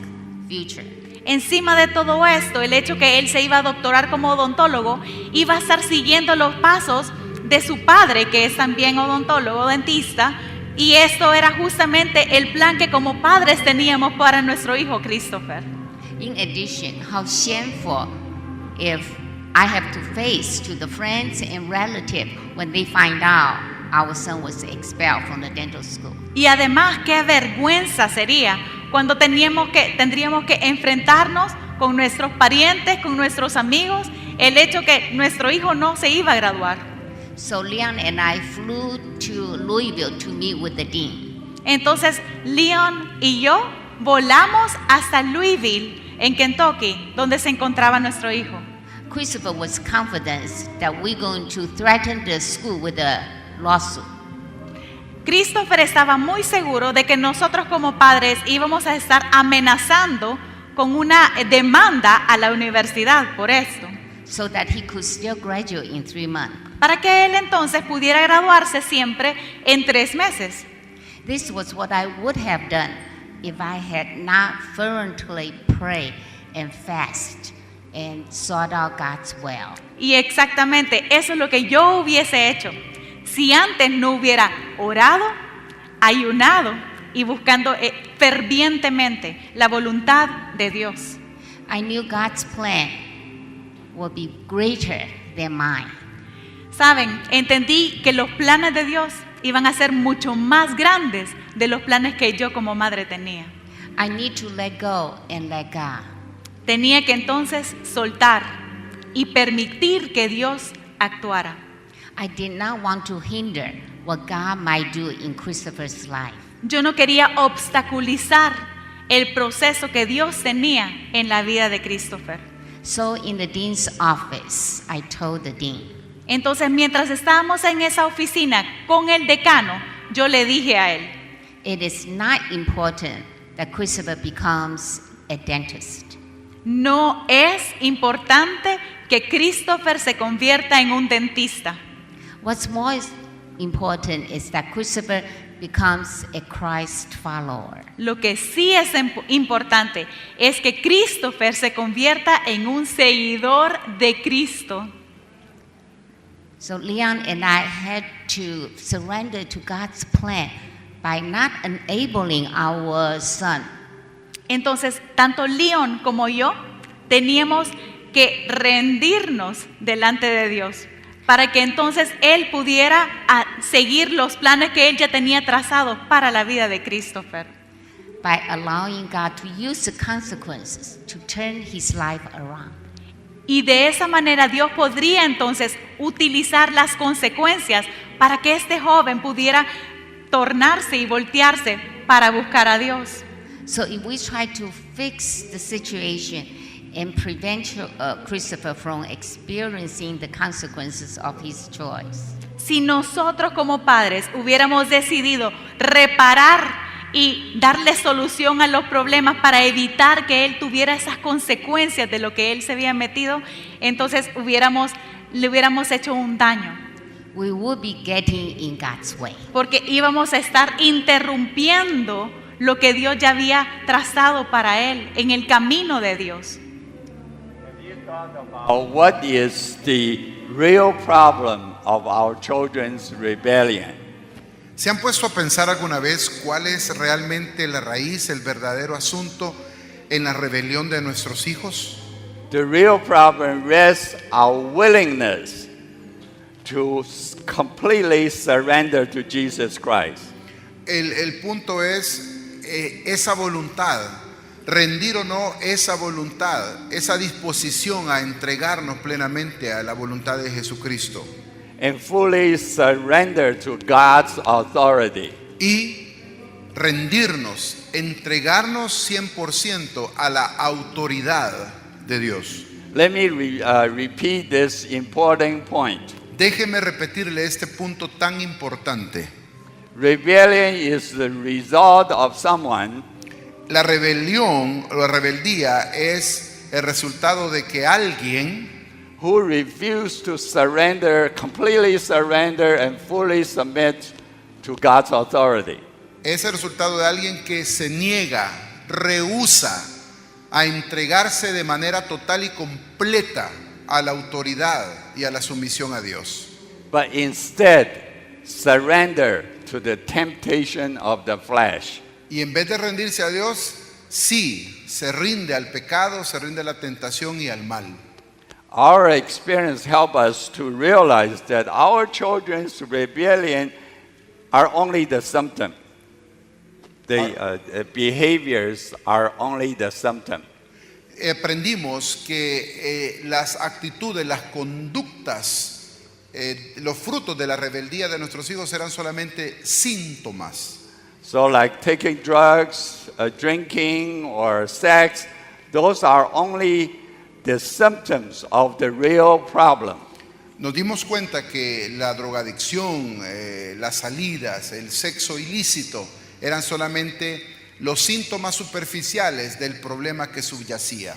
future. Encima de todo esto, el hecho que él se iba a doctorar como odontólogo, iba a estar siguiendo los pasos de su padre, que es también odontólogo, dentista, y esto era justamente el plan que como padres teníamos para nuestro hijo Christopher. In addition, how shameful if I have to face to the friends and relatives when they find out our son was expelled from the dental school. Y además, qué vergüenza sería cuando tendríamos que enfrentarnos con nuestros parientes, con nuestros amigos, el hecho que nuestro hijo no se iba a graduar. So Leon and I flew to Louisville to meet with the dean. Entonces, Leon y yo volamos hasta Louisville, en Kentucky, donde se encontraba nuestro hijo. Christopher was confident that we're going to threaten the school with a lawsuit. Christopher estaba muy seguro de que nosotros como padres íbamos a estar amenazando con una demanda a la universidad por esto, so that he could still graduate in 3 months. para que él entonces pudiera graduarse siempre en 3 meses. This was what I would have done if I had not fervently prayed and fast and sought out God's will. Y exactamente eso es lo que yo hubiese hecho si antes no hubiera orado, ayunado y buscando fervientemente la voluntad de Dios. I knew God's plan would be greater than mine. Saben, entendí que los planes de Dios iban a ser mucho más grandes de los planes que yo como madre tenía. I need to let go and let God. Tenía que entonces soltar y permitir que Dios actuara. I did not want to hinder what God might do in Christopher's life. Yo no quería obstaculizar el proceso que Dios tenía en la vida de Christopher. So in the dean's office, I told the dean, Entonces, mientras estábamos en esa oficina con el decano, yo le dije a él, it is not important that Christopher becomes a dentist. no es importante que Christopher se convierta en un dentista. What's more important is that Christopher becomes a Christ follower. Lo que sí es importante es que Christopher se convierta en un seguidor de Cristo. So Leon and I had to surrender to God's plan by not enabling our son. Entonces, tanto Leon como yo teníamos que rendirnos delante de Dios para que entonces él pudiera seguir los planes que él ya tenía trazados para la vida de Christopher. By allowing God to use the consequences to turn his life around. Y de esa manera Dios podría entonces utilizar las consecuencias para que este joven pudiera tornarse y voltearse para buscar a Dios. So if we try to fix the situation and prevent Christopher from experiencing the consequences of his choice, Si nosotros como padres hubiéramos decidido reparar y darle solución a los problemas para evitar que él tuviera esas consecuencias de lo que él se había metido, entonces le hubiéramos hecho un daño, we would be getting in God's way. porque íbamos a estar interrumpiendo lo que Dios ya había trazado para él en el camino de Dios. What is the real problem of our children's rebellion? ¿Se han puesto a pensar alguna vez cuál es realmente la raíz, el verdadero asunto en la rebelión de nuestros hijos? The real problem rests our willingness to completely surrender to Jesus Christ. El punto es esa voluntad, rendir o no esa voluntad, esa disposición a entregarnos plenamente a la voluntad de Jesucristo. And fully surrender to God's authority. Y rendirnos, entregarnos 100% a la autoridad de Dios. Let me repeat this important point. Déjeme repetirle este punto tan importante. Rebellion is the result of someone La rebelión o la rebeldía es el resultado de que alguien who refused to completely surrender and fully submit to God's authority. es el resultado de alguien que se niega, rehúsa a entregarse de manera total y completa a la autoridad y a la sumisión a Dios. But instead, surrender to the temptation of the flesh. Y en vez de rendirse a Dios, sí, se rinde al pecado, se rinde a la tentación y al mal. Our experience helps us to realize that our children's rebellion are only the symptom. The behaviors are only the symptom. Aprendimos que las actitudes, las conductas, los frutos de la rebeldía de nuestros hijos eran solamente síntomas. So like taking drugs, drinking, or sex, those are only the symptoms of the real problem. nos dimos cuenta que la drogadicción, las salidas, el sexo ilícito eran solamente los síntomas superficiales del problema que subyacía.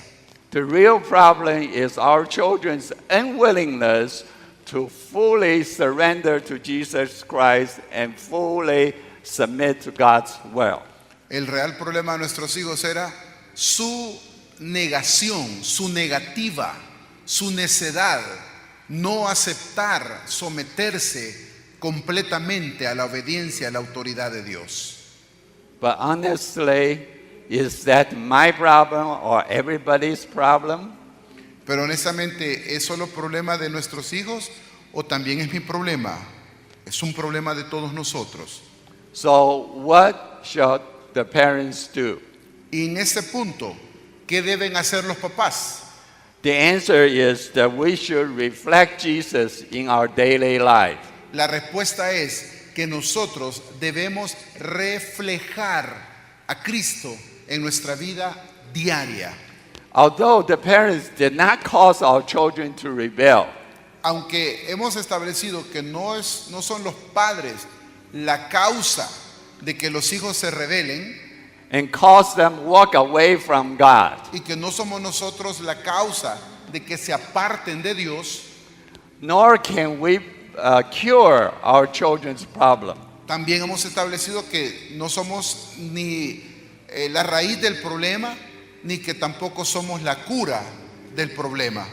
The real problem is our children's unwillingness to fully surrender to Jesus Christ and fully submit to God's will. El real problema de nuestros hijos era su negación, su negativa, su necedad, no aceptar, someterse completamente a la obediencia, a la autoridad de Dios. But honestly, is that my problem or everybody's problem? Pero honestamente, ¿es solo problema de nuestros hijos o también es mi problema? Es un problema de todos nosotros. So what should the parents do? Y en este punto, ¿qué deben hacer los papás? The answer is that we should reflect Jesus in our daily life. La respuesta es que nosotros debemos reflejar a Cristo en nuestra vida diaria. Although the parents did not cause our children to rebel, Aunque hemos establecido que no son los padres la causa de que los hijos se rebelen and cause them walk away from God, y que no somos nosotros la causa de que se aparten de Dios, nor can we cure our children's problem. también hemos establecido que no somos ni la raíz del problema, ni que tampoco somos la cura del problema.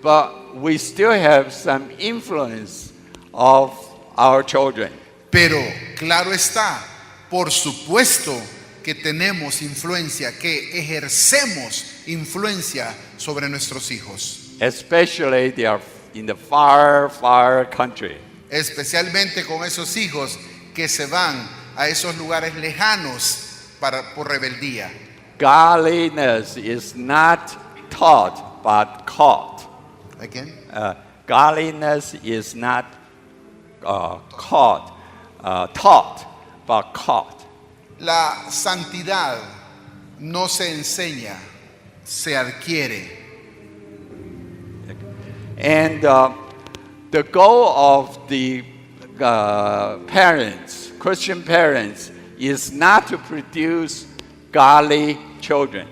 But we still have some influence of our children. Pero claro está, por supuesto que tenemos influencia, que ejercemos influencia sobre nuestros hijos, Especially they are in the far, far country. especialmente con esos hijos que se van a esos lugares lejanos por rebeldía. Godliness is not taught but caught. Again. Godliness is not taught but caught. La santidad no se enseña, se adquiere. And the goal of the parents, Christian parents, is not to produce godly children.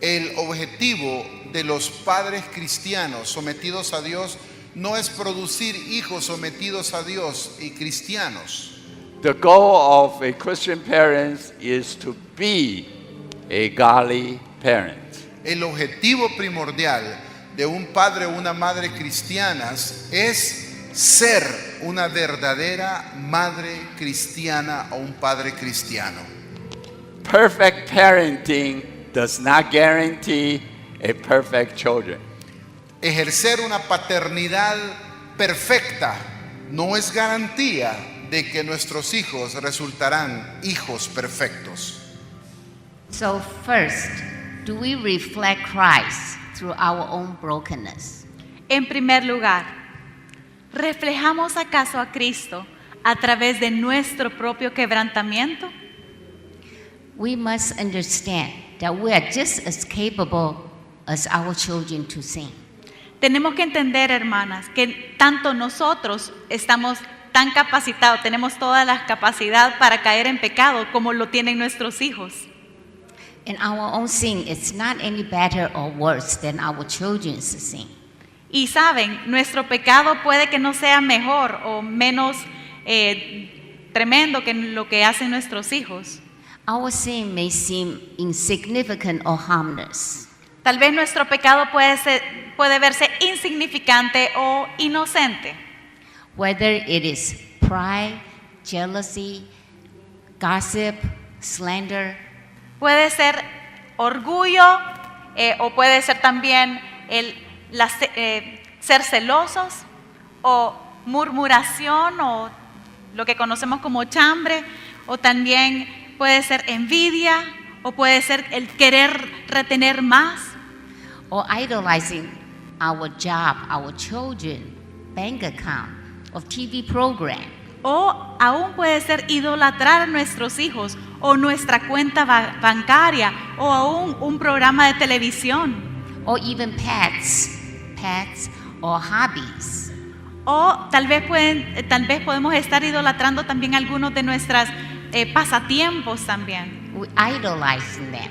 El objetivo de los padres cristianos sometidos a Dios no es producir hijos sometidos a Dios y cristianos. The goal of a Christian parent is to be a godly parent. El objetivo primordial de un padre o una madre cristianas es ser una verdadera madre cristiana o un padre cristiano. Perfect parenting does not guarantee a perfect children. Ejercer una paternidad perfecta no es garantía de que nuestros hijos resultarán hijos perfectos. So first, do we reflect Christ through our own brokenness? En primer lugar, ¿reflejamos acaso a Cristo a través de nuestro propio quebrantamiento? We must understand that we are just as capable as our children to sin. Tenemos que entender, hermanas, que tanto nosotros estamos tan capacitados, tenemos toda la capacidad para caer en pecado como lo tienen nuestros hijos. And our own sin is not any better or worse than our children's sin. Y saben, nuestro pecado puede que no sea mejor o menos tremendo que lo que hacen nuestros hijos. Our sin may seem insignificant or harmless, Tal vez nuestro pecado puede verse insignificante o inocente. whether it is pride, jealousy, gossip, slander, Puede ser orgullo o puede ser también ser celosos o murmuración o lo que conocemos como chambre, o también puede ser envidia o puede ser el querer retener más, or idolizing our job, our children, bank account, or TV program. o aún puede ser idolatrar a nuestros hijos o nuestra cuenta bancaria o aún un programa de televisión Or even pets or hobbies. O tal vez podemos estar idolatrando también algunos de nuestros pasatiempos también. We idolize them.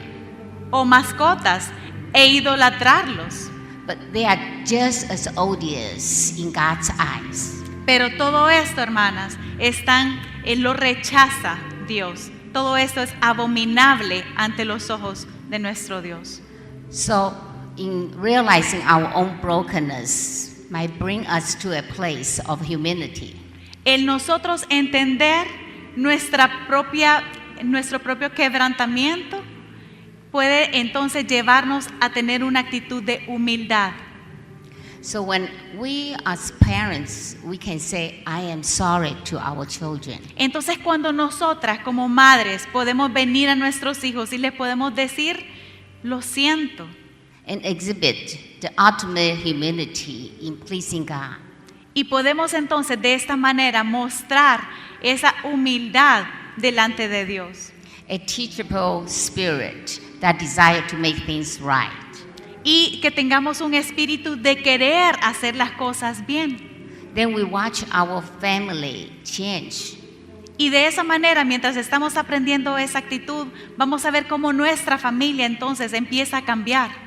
O mascotas e idolatrarlos. But they are just as odious in God's eyes. Pero todo esto, hermanas, lo rechaza Dios. Todo esto es abominable ante los ojos de nuestro Dios. So, in realizing our own brokenness might bring us to a place of humility. El nosotros entender nuestro propio quebrantamiento puede entonces llevarnos a tener una actitud de humildad. So when we as parents, we can say, I am sorry to our children. Entonces cuando nosotras como madres podemos venir a nuestros hijos y les podemos decir, lo siento. And exhibit the ultimate humility in pleasing God. Y podemos entonces de esta manera mostrar esa humildad delante de Dios. A teachable spirit that desire to make things right. Y que tengamos un espíritu de querer hacer las cosas bien. Then we watch our family change. Y de esa manera, mientras estamos aprendiendo esa actitud, vamos a ver cómo nuestra familia entonces empieza a cambiar.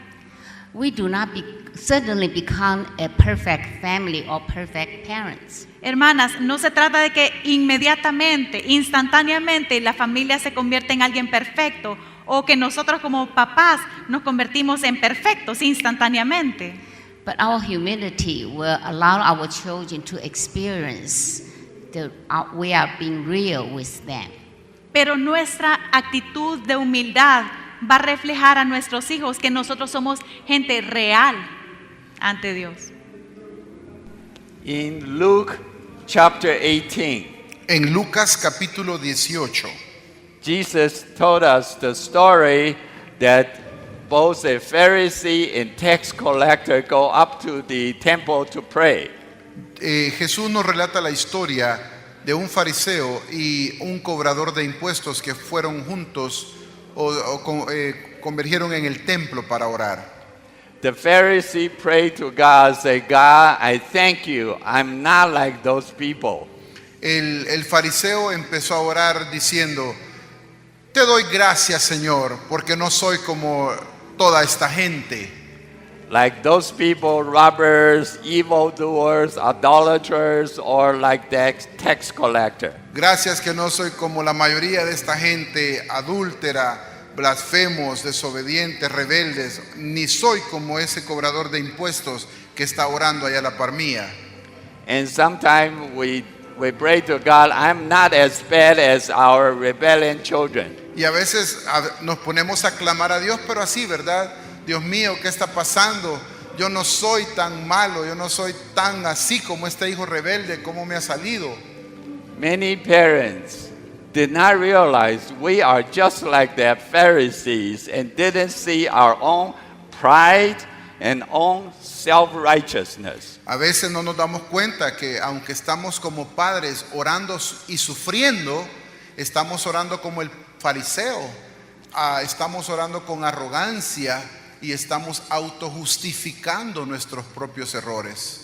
We do not certainly become a perfect family or perfect parents. Hermanas, no se trata de que inmediatamente, instantáneamente, la familia se convierta en alguien perfecto o que nosotros como papás nos convertimos en perfectos instantáneamente. But our humility will allow our children to experience we are being real with them. Pero nuestra actitud de humildad va a reflejar a nuestros hijos que nosotros somos gente real ante Dios. In Luke chapter 18, En Lucas capítulo 18, Jesus told us the story that both a Pharisee and tax collector go up to the temple to pray. Jesús nos relata la historia de un fariseo y un cobrador de impuestos que fueron juntos convergieron en el templo para orar. The Pharisee prayed to God, say, God, I thank you. I'm not like those people. El fariseo empezó a orar diciendo, te doy gracias, Señor, porque no soy como toda esta gente. Like those people, robbers, evildoers, idolaters, or like the tax collector. Gracias que no soy como la mayoría de esta gente adúltera, blasfemos, desobedientes, rebeldes, ni soy como ese cobrador de impuestos que está orando allá a la par mía. And sometimes we pray to God, I'm not as bad as our rebellion children. Y a veces nos ponemos a clamar a Dios, pero así, ¿verdad? Dios mío, ¿qué está pasando? Yo no soy tan malo, yo no soy tan así como este hijo rebelde, ¿cómo me ha salido? Many parents did not realize we are just like the Pharisees and didn't see our own pride and own self-righteousness. A veces no nos damos cuenta que aunque estamos como padres orando y sufriendo, estamos orando como el fariseo, estamos orando con arrogancia y estamos autojustificando nuestros propios errores.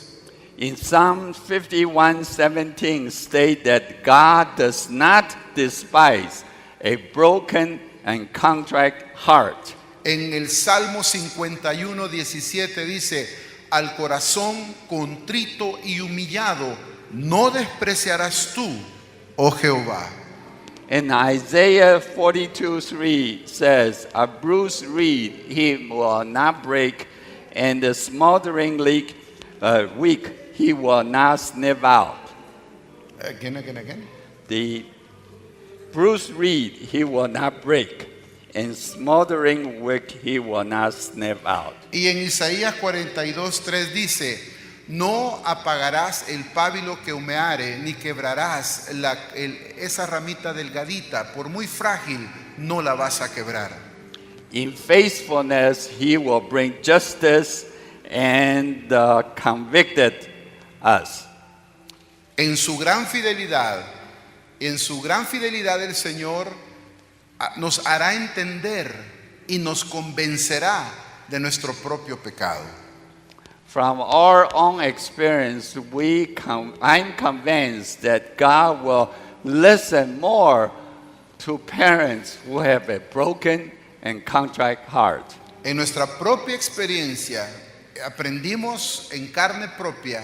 In Psalm 51:17 state that God does not despise a broken and contrite heart. En el Salmo 51:17 dice, al corazón contrito y humillado no despreciarás tú, oh Jehová. And Isaiah 42:3 says, a bruised reed he will not break, and the smoldering wick he will not sniff out. Again. The bruised reed he will not break, and smoldering wick he will not sniff out. Y en Isaías 42:3 dice, no apagarás el pábilo que humeare, ni quebrarás esa ramita delgadita, por muy frágil no la vas a quebrar. In faithfulness he will bring justice and convicted us. En su gran fidelidad el Señor nos hará entender y nos convencerá de nuestro propio pecado. From our own experience, I'm convinced that God will listen more to parents who have a broken and contrite heart. En nuestra propia experiencia, aprendimos en carne propia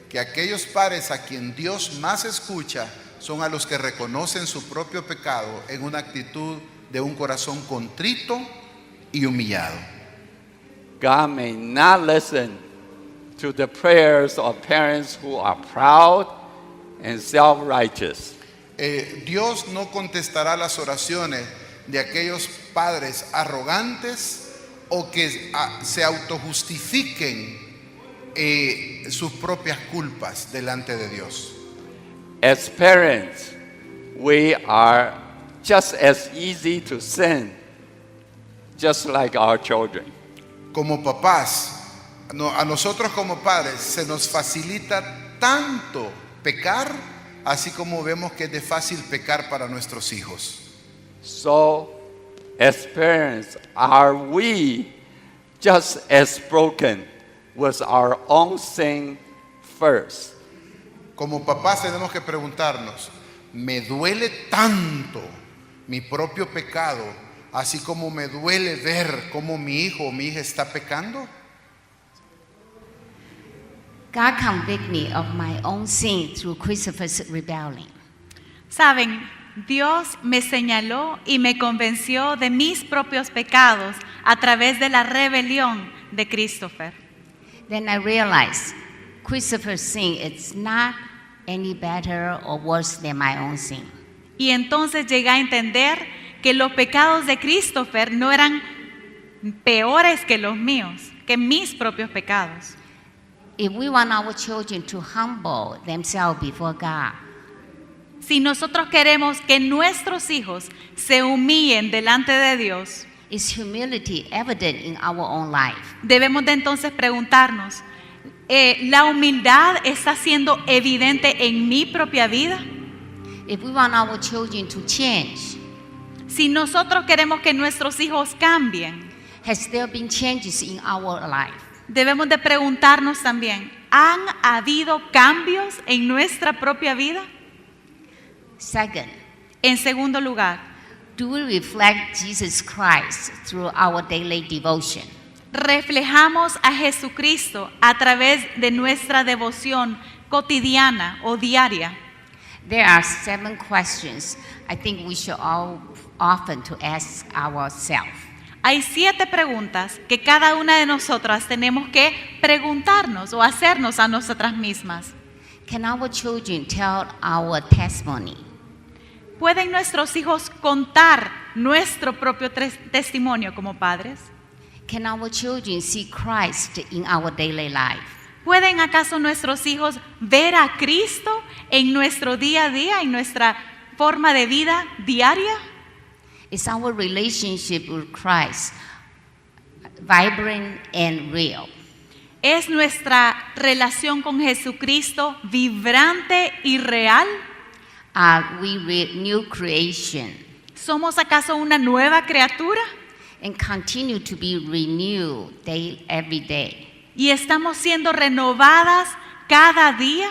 que aquellos padres a quien Dios más escucha son a los que reconocen su propio pecado en una actitud de un corazón contrito y humillado. God may not listen to the prayers of parents who are proud and self-righteous. Dios no contestará las oraciones de aquellos padres arrogantes o que se autojustifiquen sus propias culpas delante de Dios. As parents, we are just as easy to sin, just like our children. Como papás, a nosotros como padres se nos facilita tanto pecar, así como vemos que es de fácil pecar para nuestros hijos. So, as parents, are we just as broken with our own sin first? Como papás tenemos que preguntarnos, ¿me duele tanto mi propio pecado, así como me duele ver cómo mi hijo o mi hija está pecando? God convict me of my own sin through Christopher's rebellion. Saben, Dios me señaló y me convenció de mis propios pecados a través de la rebelión de Christopher. Then I realized Christopher's sin is not any better or worse than my own sin. Y entonces llegué a entender que los pecados de Christopher no eran peores que los míos, que mis propios pecados. If we want our children to humble themselves before God, Si nosotros queremos que nuestros hijos se humillen delante de Dios, is humility evident in our own life? debemos de entonces preguntarnos, ¿la humildad está siendo evidente en mi propia vida? If we want our children to change, Si nosotros queremos que nuestros hijos cambien, has there been changes in our life? debemos de preguntarnos también, ¿han habido cambios en nuestra propia vida? Second, En segundo lugar, do we reflect Jesus Christ through our daily devotion? reflejamos a Jesucristo a través de nuestra devoción cotidiana o diaria. There are 7 questions I think we should all often to ask ourselves. Hay 7 preguntas que cada una de nosotras tenemos que preguntarnos o hacernos a nosotras mismas. Can our children tell our testimony? ¿Pueden nuestros hijos contar nuestro propio testimonio como padres? Can our children see Christ in our daily life? ¿Pueden acaso nuestros hijos ver a Cristo en nuestro día a día, en nuestra forma de vida diaria? Is our relationship with Christ vibrant and real? ¿Es nuestra relación con Jesucristo vibrante y real? Are we new creation ¿Somos acaso una nueva criatura? and continue to be renewed every day? ¿Y estamos siendo renovadas cada día?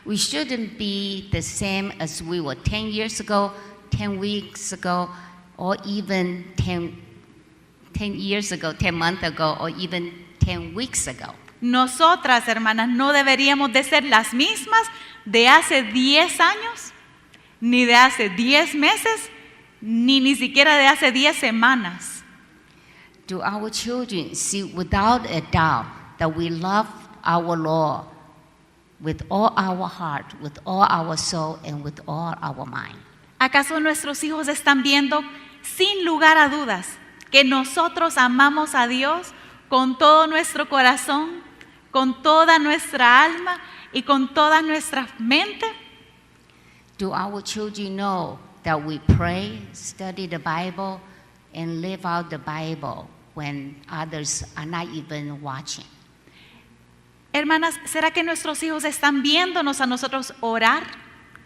We shouldn't be the same as we were 10 years ago, 10 weeks ago, or even 10 years ago, 10 months ago, or even 10 weeks ago. Nosotras, hermanas, no deberíamos de ser las mismas de hace 10 años, ni de hace 10 meses, ni siquiera de hace 10 semanas. Do our children see without a doubt that we love our Lord with all our heart, with all our soul, and with all our mind? ¿Acaso nuestros hijos están viendo, sin lugar a dudas, que nosotros amamos a Dios con todo nuestro corazón, con toda nuestra alma y con toda nuestra mente? Do our children know that we pray, study the Bible, and live out the Bible when others are not even watching? Hermanas, ¿será que nuestros hijos están viéndonos a nosotros orar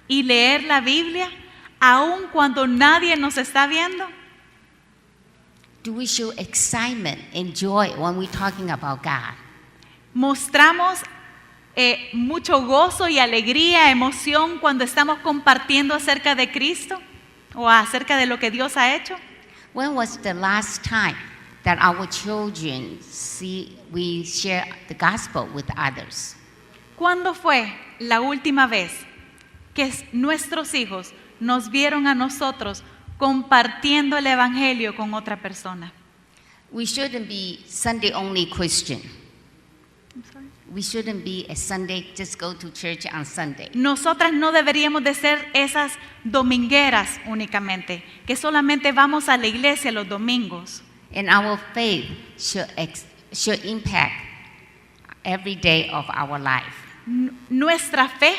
y leer la Biblia aun cuando nadie nos está viendo? Do we show excitement and joy when we're talking about God? mostramos mucho gozo y alegría, emoción cuando estamos compartiendo acerca de Cristo o acerca de lo que Dios ha hecho. When was the last time that our children we share the gospel with others? ¿Cuándo fue la última vez que nuestros hijos nos vieron a nosotros compartiendo el evangelio con otra persona? We shouldn't be Sunday only Christian. We shouldn't be a Sunday, just go to church on Sunday. Nosotras no deberíamos de ser esas domingueras únicamente, que solamente vamos a la iglesia los domingos. And our faith should impact every day of our life. Nuestra fe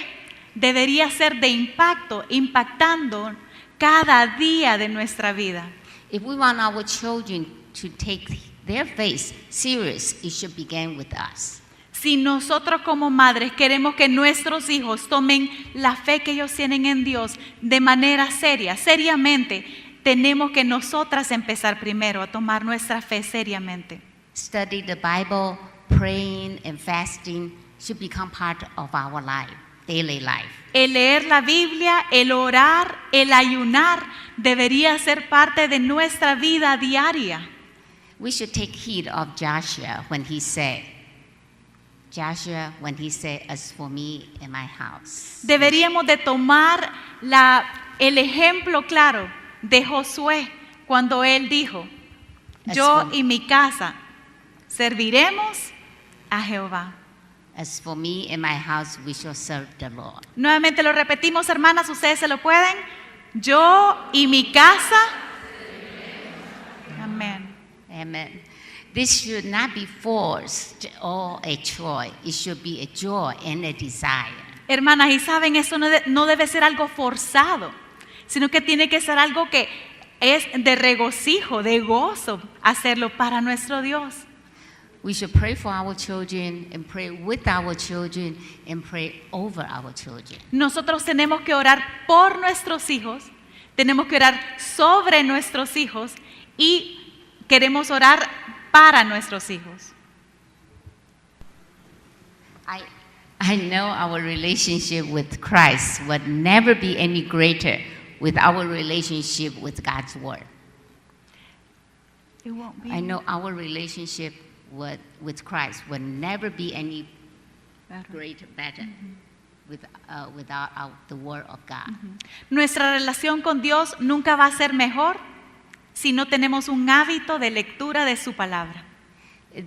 debería ser de impacto, impactando cada día de nuestra vida. If we want our children to take their faith serious, it should begin with us. Si nosotros como madres queremos que nuestros hijos tomen la fe que ellos tienen en Dios de manera seria, seriamente, tenemos que nosotras empezar primero a tomar nuestra fe seriamente. Study the Bible, praying and fasting should become part of our life, daily life. El leer la Biblia, el orar, el ayunar debería ser parte de nuestra vida diaria. We should take heed of Joshua when he said, as for me and my house. Deberíamos de tomar el ejemplo claro de Josué cuando él dijo, yo y mi casa serviremos a Jehová. As for me and my house, we shall serve the Lord. Nuevamente lo repetimos, hermanas, ustedes se lo pueden. Yo y mi casa. Amén. Amen. This should not be forced or a chore. It should be a joy and a desire. Hermanas, y saben, eso no debe ser algo forzado, sino que tiene que ser algo que es de regocijo, de gozo, hacerlo para nuestro Dios. We should pray for our children and pray with our children and pray over our children. Nosotros tenemos que orar por nuestros hijos, tenemos que orar sobre nuestros hijos y queremos orar para nuestros hijos. I know our relationship with Christ would never be any greater with our relationship with God's Word. It won't be I know our relationship with Christ would never be any better without the Word of God. Nuestra relación con Dios nunca va a ser mejor si no tenemos un hábito de lectura de su palabra.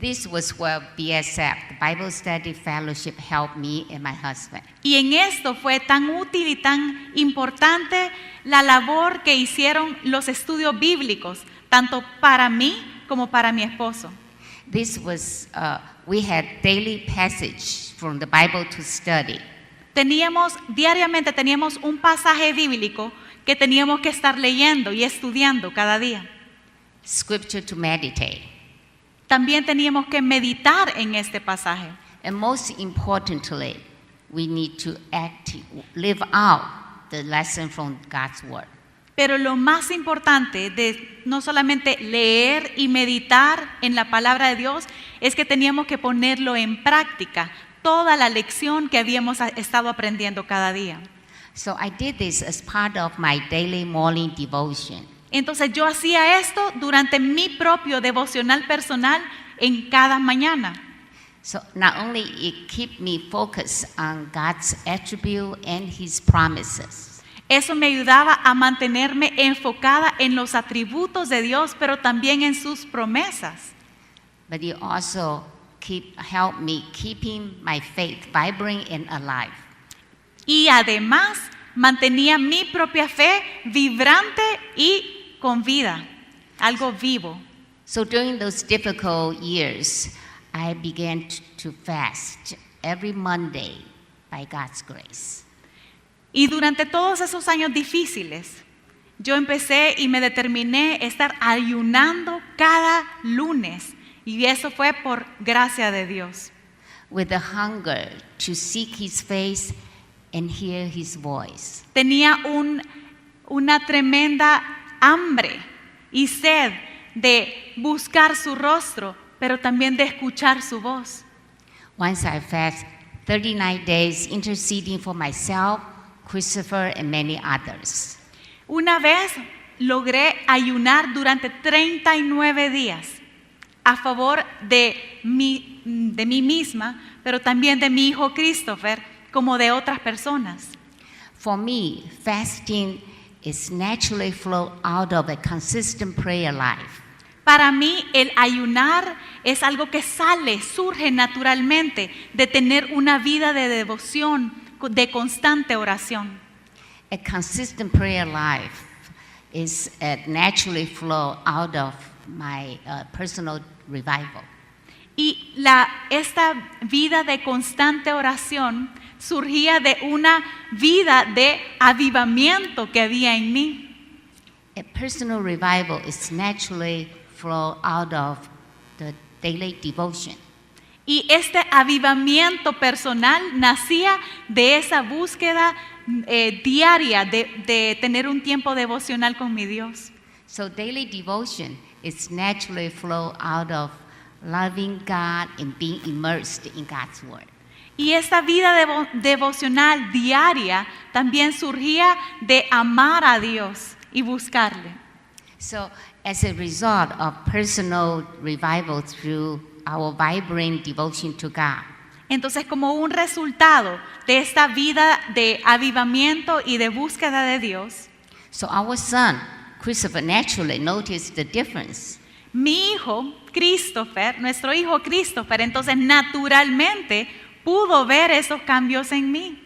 This was where BSF, the Bible Study Fellowship, helped me and my husband. Y en esto fue tan útil y tan importante la labor que hicieron los estudios bíblicos, tanto para mí como para mi esposo. This was, we had daily passage from the Bible to study. Diariamente teníamos un pasaje bíblico que teníamos que estar leyendo y estudiando cada día. Scripture to meditate. También teníamos que meditar en este pasaje. And most importantly, we need to live out the lesson from God's Word. Pero lo más importante de no solamente leer y meditar en la palabra de Dios es que teníamos que ponerlo en práctica, toda la lección que habíamos estado aprendiendo cada día. So I did this as part of my daily morning devotion. Entonces yo hacía esto durante mi propio devocional personal en cada mañana. So not only it kept me focused on God's attribute and His promises. Eso me ayudaba a mantenerme enfocada en los atributos de Dios, pero también en sus promesas. But it also helped me keeping my faith vibrant and alive. Y además mantenía mi propia fe vibrante y con vida, algo vivo. So during those difficult years, I began to fast every Monday by God's grace. Y durante todos esos años difíciles, yo empecé y me determiné estar ayunando cada lunes. Y eso fue por gracia de Dios. With the hunger to seek His face and hear His voice. Tenía una tremenda hambre y sed de buscar su rostro, pero también de escuchar su voz. Once I fast 39 days interceding for myself, Christopher, and many others. Una vez logré ayunar durante 39 días a favor de mí misma, pero también de mi hijo Christopher, como de otras personas. For me, fasting is naturally flow out of a consistent prayer life. Para mí, el ayunar es algo que surge naturalmente de tener una vida de devoción, de constante oración. A consistent prayer life is naturally flow out of my personal revival. Y esta vida de constante oración surgía de una vida de avivamiento que había en mí. A personal revival is naturally flow out of the daily devotion. Y este avivamiento personal nacía de esa búsqueda diaria de tener un tiempo devocional con mi Dios. So daily devotion is naturally flow out of loving God and being immersed in God's word. Y esta vida devocional diaria también surgía de amar a Dios y buscarle. So as a result of personal revival through our vibrant devotion to God, Entonces, como un resultado de esta vida de avivamiento y de búsqueda de Dios, so our son, Christopher, naturally noticed the difference. mi hijo Christopher, nuestro hijo Christopher, entonces naturalmente pudo ver esos cambios en mí.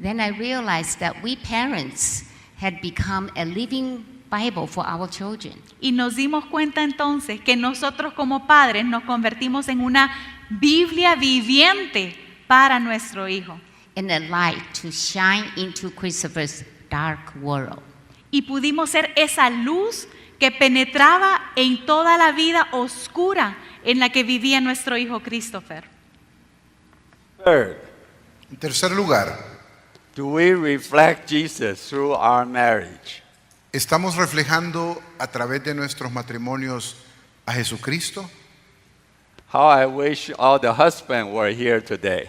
Then I realized that we parents had become a living Bible for our children. Y nos dimos cuenta entonces que nosotros como padres nos convertimos en una Biblia viviente para nuestro hijo. And a light to shine into Christopher's dark world. Y pudimos ser esa luz que penetraba en toda la vida oscura en la que vivía nuestro hijo Christopher. Third, En tercer lugar, do we reflect Jesus through our marriage? ¿estamos reflejando a través de nuestros matrimonios a Jesucristo? How I wish all the husbands were here today.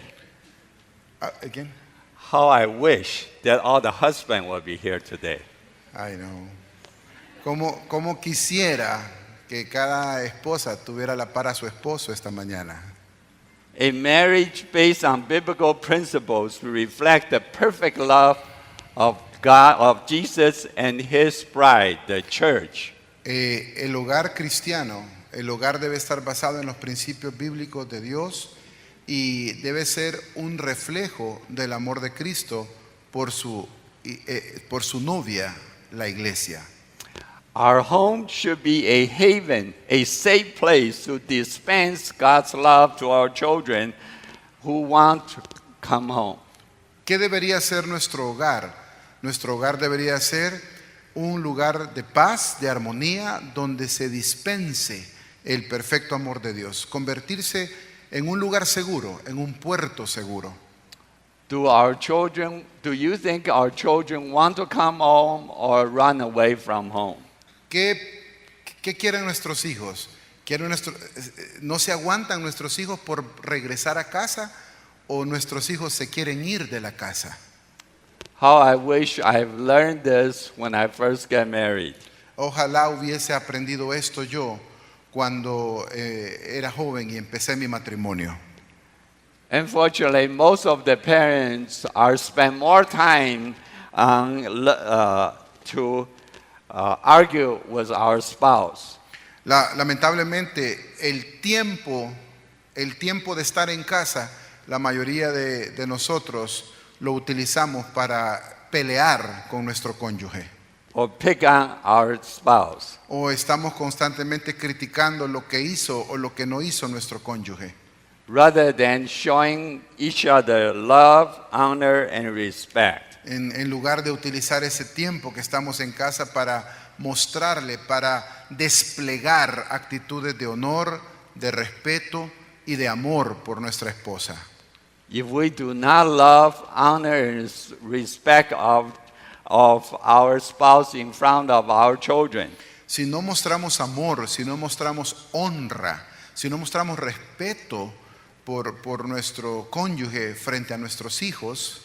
Again? How I wish that all the husbands would be here today. Ay, no. ¿Cómo quisiera que cada esposa tuviera la par a su esposo esta mañana? A marriage based on biblical principles to reflect the perfect love of God, of Jesus and His bride, the church. El hogar cristiano, el hogar debe estar basado en los principios bíblicos de Dios y debe ser un reflejo del amor de Cristo por su novia, la iglesia. Our home should be a haven, a safe place to dispense God's love to our children who want to come home. ¿Qué debería ser nuestro hogar? Nuestro hogar debería ser un lugar de paz, de armonía, donde se dispense el perfecto amor de Dios. Convertirse en un lugar seguro, en un puerto seguro. Do you think our children want to come home or run away from home? ¿Qué quieren nuestros hijos? ¿No se aguantan nuestros hijos por regresar a casa o nuestros hijos se quieren ir de la casa? How I wish I've learned this when I first got married. Ojalá hubiese aprendido esto yo cuando era joven y empecé mi matrimonio. Unfortunately, most of the parents spend more time to argue with our spouse. Lamentablemente, el tiempo de estar en casa, la mayoría de nosotros lo utilizamos para pelear con nuestro cónyuge. Or pick on our spouse. O estamos constantemente criticando lo que hizo o lo que no hizo nuestro cónyuge. Rather than showing each other love, honor, and respect. En lugar de utilizar ese tiempo que estamos en casa para mostrarle, para desplegar actitudes de honor, de respeto y de amor por nuestra esposa. If we do not love, honor, and respect of our spouse in front of our children, Si no mostramos amor, si no mostramos honra, si no mostramos respeto por nuestro cónyuge frente a nuestros hijos,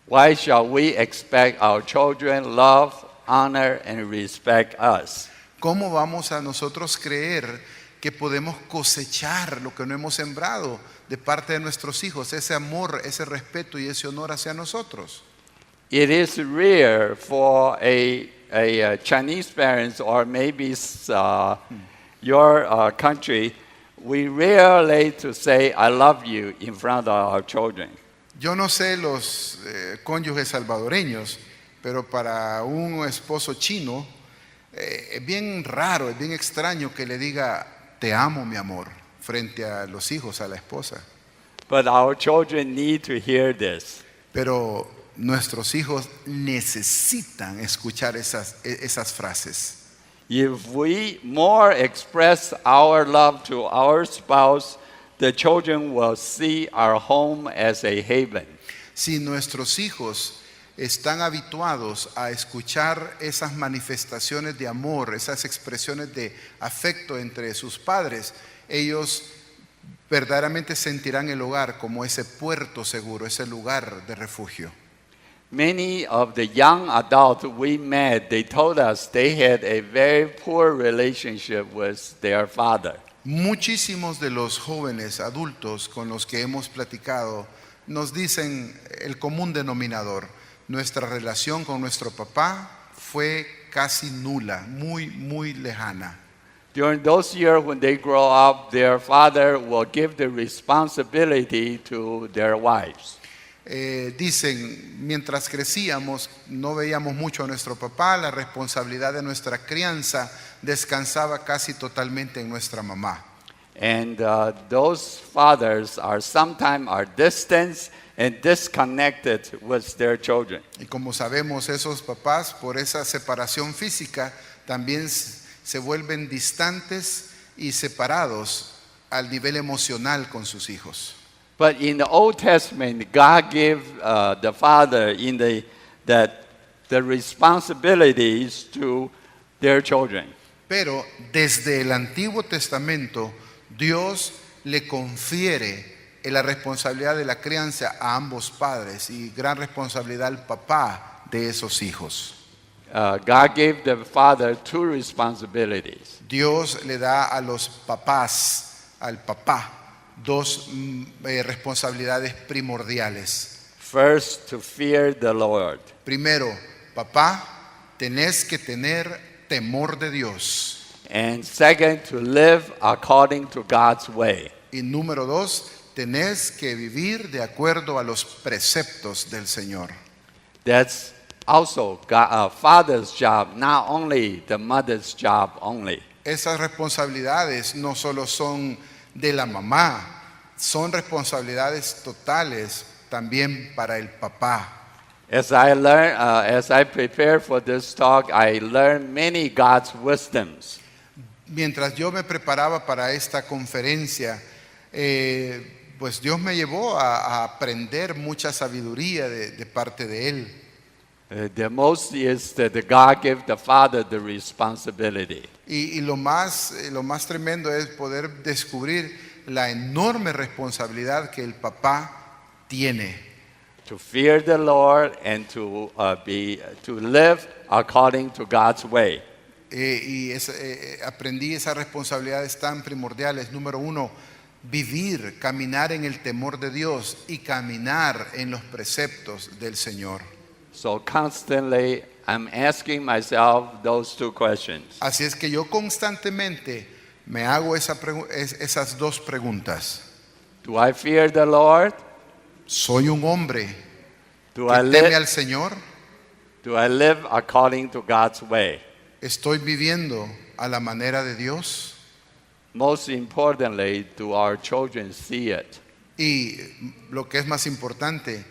why shall we expect our children love, honor, and respect us? ¿cómo vamos a nosotros creer que podemos cosechar lo que no hemos sembrado de parte de nuestros hijos? Ese amor, ese respeto y ese honor hacia nosotros. It is rare for a Chinese parents or maybe your country, we rarely to say, I love you in front of our children. Yo no sé los cónyuges salvadoreños, pero para un esposo chino es bien raro, es bien extraño que le diga, te amo mi amor, frente a los hijos, a la esposa. But our children need to hear this. Pero nuestros hijos necesitan escuchar esas frases. If we more express our love to our spouse, the children will see our home as a haven. Si nuestros hijos están habituados a escuchar esas manifestaciones de amor, esas expresiones de afecto entre sus padres, ellos verdaderamente sentirán el hogar como ese puerto seguro, ese lugar de refugio. Many of the young adults we met, they told us they had a very poor relationship with their father. Muchísimos de los jóvenes adultos con los que hemos platicado nos dicen el común denominador: nuestra relación con nuestro papá fue casi nula, muy lejana. During those years when they grow up, their father will give the responsibility to their wives. Dicen, mientras crecíamos no veíamos mucho a nuestro papá, la responsabilidad de nuestra crianza descansaba casi totalmente en nuestra mamá. And those fathers are sometimes distant and disconnected with their children. Y como sabemos, esos papás, por esa separación física, también se vuelven distantes y separados al nivel emocional con sus hijos. But in the Old Testament, God gave the father the responsibilities to their children. Pero desde el Antiguo Testamento, Dios le confiere la responsabilidad de la crianza a ambos padres y gran responsabilidad al papá de esos hijos. God gave the father two responsibilities. Dios le da a los papás, al papá, dos responsabilidades primordiales. First, to fear the Lord. Primero, papá, tenés que tener temor de Dios. And second, to live according to God's way. Y número dos, tenés que vivir de acuerdo a los preceptos del Señor. That's also a father's job, not only the mother's job only. Esas responsabilidades no solo son de la mamá, son responsabilidades totales también para el papá. As I prepare for this talk, I learned many God's wisdoms. Mientras yo me preparaba para esta conferencia, pues Dios me llevó a aprender mucha sabiduría de parte de Él. The most is that God gave the father the responsibility. Y lo más tremendo es poder descubrir la enorme responsabilidad que el papá tiene. To fear the Lord and to live according to God's way. Aprendí esas responsabilidades tan primordiales. Número uno, vivir, caminar en el temor de Dios y caminar en los preceptos del Señor. So constantly I'm asking myself those two questions. Así es que yo constantemente me hago esas dos preguntas. Do I fear the Lord? ¿Soy un hombre Do que I teme live, al Señor? do I live according to God's way? ¿Estoy viviendo a la manera de Dios? Most importantly, do our children see it? Y lo que es más importante,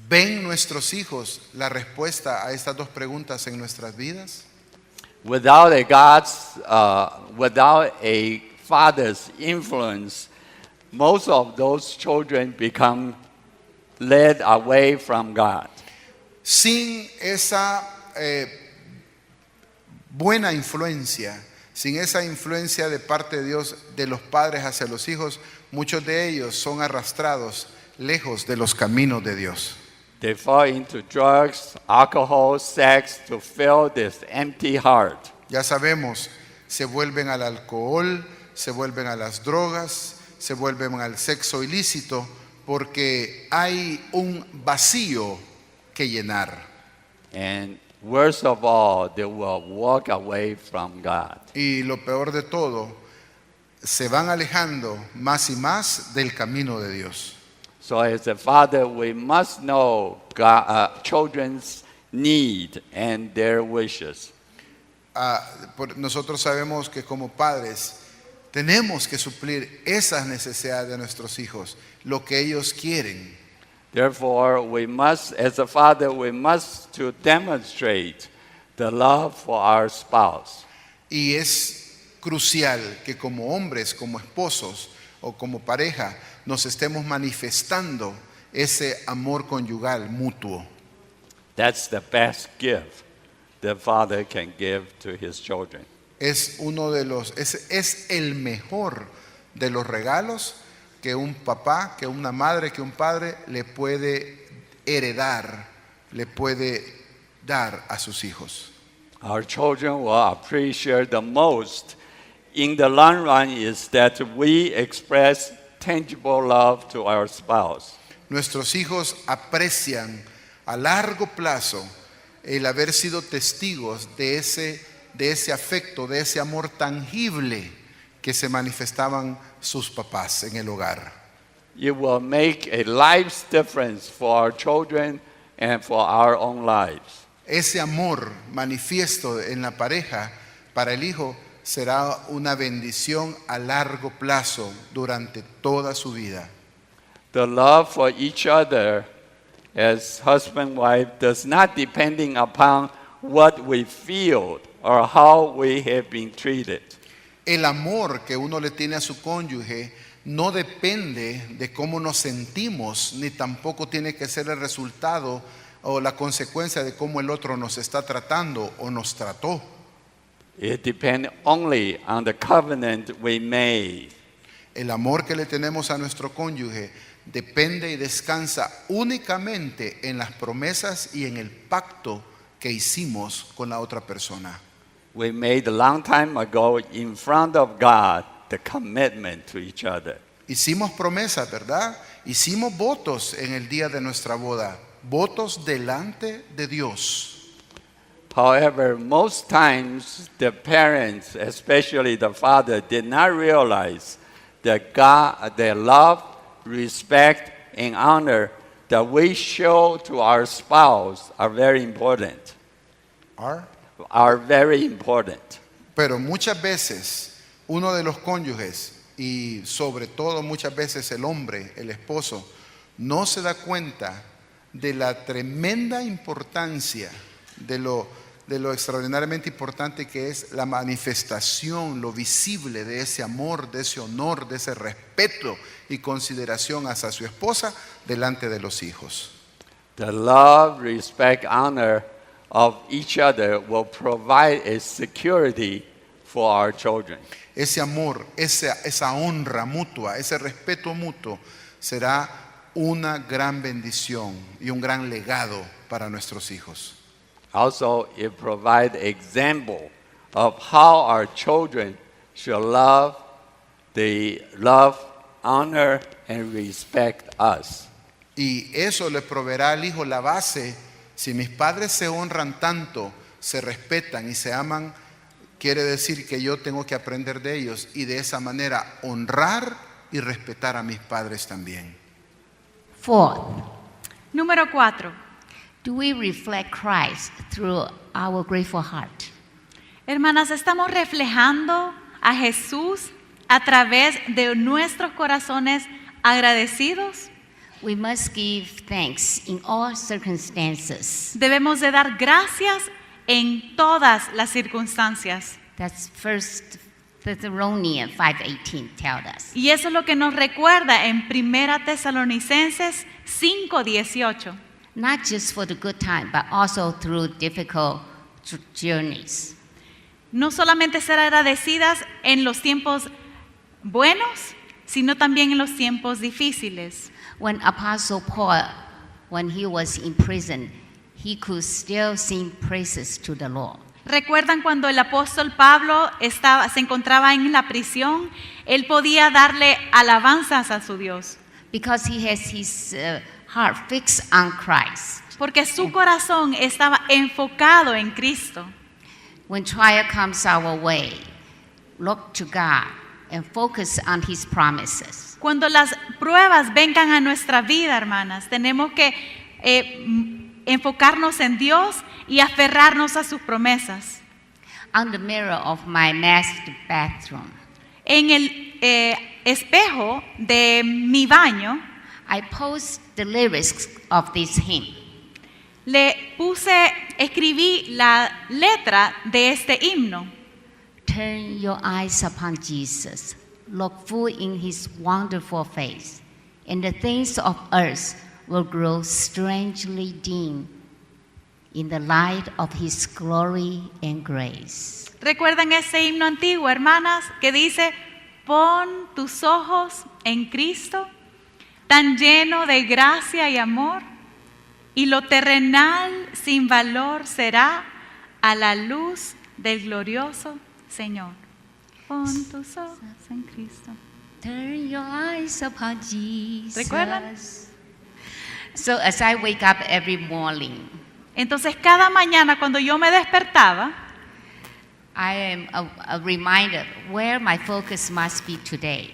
¿ven nuestros hijos la respuesta a estas dos preguntas en nuestras vidas? Without a father's influence, most of those children become led away from God. Sin esa buena influencia, sin esa influencia de parte de Dios, de los padres hacia los hijos, muchos de ellos son arrastrados lejos de los caminos de Dios. They fall into drugs, alcohol, sex to fill this empty heart. Ya sabemos, se vuelven al alcohol, se vuelven a las drogas, se vuelven al sexo ilícito, porque hay un vacío que llenar. And worst of all, they will walk away from God. Y lo peor de todo, se van alejando más y más del camino de Dios. So as a father, we must know children's need and their wishes. Nosotros sabemos que como padres tenemos que suplir esas necesidades de nuestros hijos, lo que ellos quieren. Therefore, we must, as a father, we must to demonstrate the love for our spouse. Y es crucial que como hombres, como esposos o como pareja, nos estemos manifestando ese amor conyugal mutuo. That's the best gift the father can give to his children. Es el mejor de los regalos que un papá, que una madre, que un padre le puede heredar, le puede dar a sus hijos. Our children will appreciate the most in the long run is that we express tangible love to our spouse. Nuestros hijos aprecian a largo plazo el haber sido testigos de ese afecto, de ese amor tangible que se manifestaban sus papás en el hogar. It will make a life's difference for our children and for our own lives. Ese amor manifiesto en la pareja para el hijo será una bendición a largo plazo durante toda su vida. The love for each other as husband and wife does not depending upon what we feel or how we have been treated. El amor que uno le tiene a su cónyuge no depende de cómo nos sentimos, ni tampoco tiene que ser el resultado o la consecuencia de cómo el otro nos está tratando o nos trató. It depends only on the covenant we made. El amor que le tenemos a nuestro cónyuge depende y descansa únicamente en las promesas y en el pacto que hicimos con la otra persona. We made a long time ago in front of God the commitment to each other. Hicimos promesas, ¿verdad? Hicimos votos en el día de nuestra boda, votos delante de Dios. However, most times the parents, especially the father, did not realize that God, the love, respect, and honor that we show to our spouse are very important. Are very important. Pero muchas veces uno de los cónyuges y sobre todo muchas veces el hombre, el esposo, no se da cuenta de la tremenda importancia de lo extraordinariamente importante que es la manifestación, lo visible de ese amor, de ese honor, de ese respeto y consideración hacia su esposa delante de los hijos. The love, respect, honor of each other will provide a security for our children. Ese amor, esa honra mutua, ese respeto mutuo será una gran bendición y un gran legado para nuestros hijos. Also, it provides example of how our children should love, honor, and respect us. Y eso le proveerá al hijo la base. Si mis padres se honran tanto, se respetan y se aman, quiere decir que yo tengo que aprender de ellos y de esa manera honrar y respetar a mis padres también. Fourth, Número 4. do we reflect Christ through our grateful heart? Hermanas, ¿estamos reflejando a Jesús a través de nuestros corazones agradecidos? We must give thanks in all circumstances. Debemos de dar gracias en todas las circunstancias. That's 1 Thessalonians 5:18 tells us. Y eso es lo que nos recuerda en 1 Tesalonicenses 5:18. Not just for the good time, but also through difficult journeys. No solamente ser agradecidas en los tiempos buenos, sino también en los tiempos difíciles. When Apostle Paul, when he was in prison, he could still sing praises to the Lord. ¿Recuerdan cuando el apóstol Pablo se encontraba en la prisión? Él podía darle alabanzas a su Dios. Because he has his heart fixed on Christ. Porque su corazón estaba enfocado en Cristo. When trial comes our way, look to God and focus on his promises. Cuando las pruebas vengan a nuestra vida, hermanas, tenemos que enfocarnos en Dios y aferrarnos a sus promesas. On the mirror of my master bathroom, En el espejo de mi baño, I post the lyrics of this hymn. escribí la letra de este himno. Turn your eyes upon Jesus, look full in his wonderful face, and the things of earth will grow strangely dim in the light of his glory and grace. ¿Recuerdan ese himno antiguo, hermanas, que dice, pon tus ojos en Cristo, tan lleno de gracia y amor, y lo terrenal sin valor será a la luz del glorioso Señor? Pon tus ojos en Cristo. Turn your eyes upon Jesus. ¿Recuerdan? So as I wake up every morning, Entonces cada mañana cuando yo me despertaba, I am reminded where my focus must be today.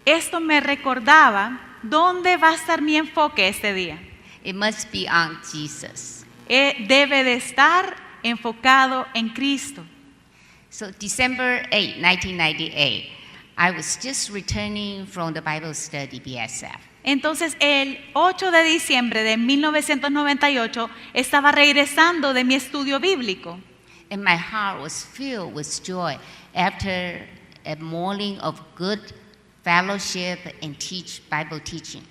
esto me recordaba dónde va a estar mi enfoque este día. It must be on Jesus. Debe de estar enfocado en Cristo. So December 8, 1998, I was just returning from the Bible study, BSF. Entonces el 8 de diciembre de 1998 estaba regresando de mi estudio bíblico. And my heart was filled with joy after a morning of good fellowship and Bible teaching.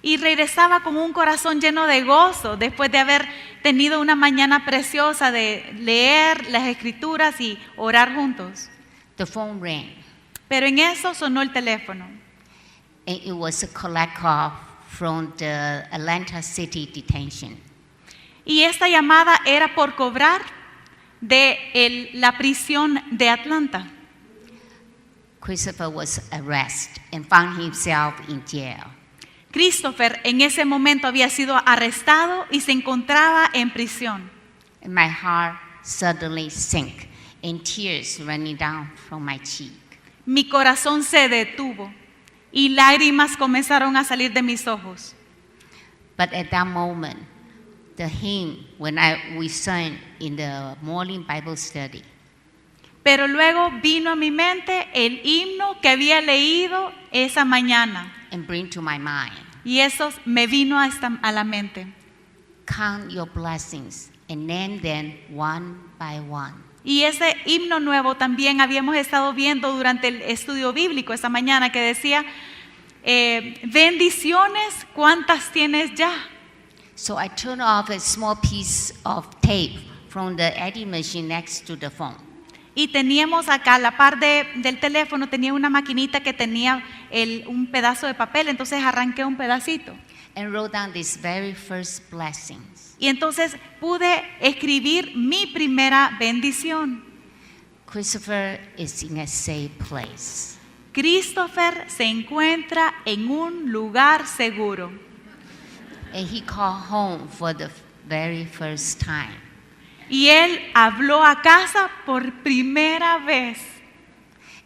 Y regresaba con un corazón lleno de gozo después de haber tenido una mañana preciosa de leer las escrituras y orar juntos. The phone rang, Pero en eso sonó el teléfono. and it was a collect call from the Atlanta City detention. Y esta llamada era por cobrar de la prisión de Atlanta. Christopher was arrested and found himself in jail. Christopher en ese momento había sido arrestado y se encontraba en prisión. And my heart suddenly sank, and tears running down from my cheek. Mi corazón se detuvo y lágrimas comenzaron a salir de mis ojos. But at that moment, the hymn we sang in the morning Bible study, Pero luego vino a mi mente el himno que había leído esa mañana. and bring to my mind, Y eso me vino a la mente. count your blessings and name them one by one. Y ese himno nuevo también habíamos estado viendo durante el estudio bíblico esta mañana que decía, bendiciones, ¿cuántas tienes ya? So I turned off a small piece of tape from the editing machine next to the phone. Y teníamos acá, a la par del teléfono, tenía una maquinita que tenía un pedazo de papel, entonces arranqué un pedacito. And wrote down these very first blessings. Y entonces pude escribir mi primera bendición. Christopher is in a safe place. Christopher se encuentra en un lugar seguro. And he called home for the very first time. Y él habló a casa por primera vez.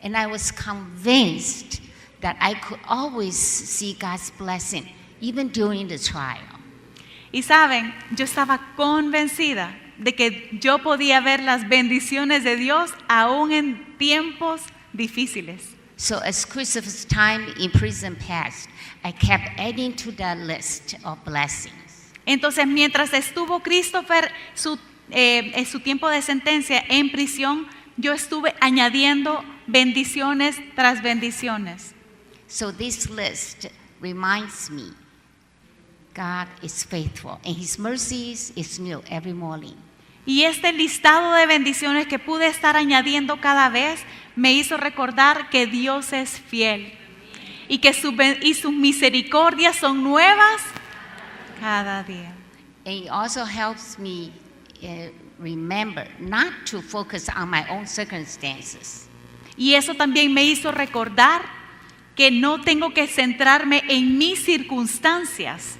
And I was convinced that I could always see God's blessing, even during the trial. Y saben, yo estaba convencida de que yo podía ver las bendiciones de Dios aún en tiempos difíciles. So as Christopher's time in prison passed, I kept adding to that list of blessings. Entonces, mientras estuvo Christopher en su tiempo de sentencia en prisión, yo estuve añadiendo bendiciones tras bendiciones. So this list reminds me God is faithful and his mercies is new every morning. Y este listado de bendiciones que pude estar añadiendo cada vez me hizo recordar que Dios es fiel y que sus misericordias son nuevas cada día. And it also helps me remember not to focus on my own circumstances. Y eso también me hizo recordar que no tengo que centrarme en mis circunstancias.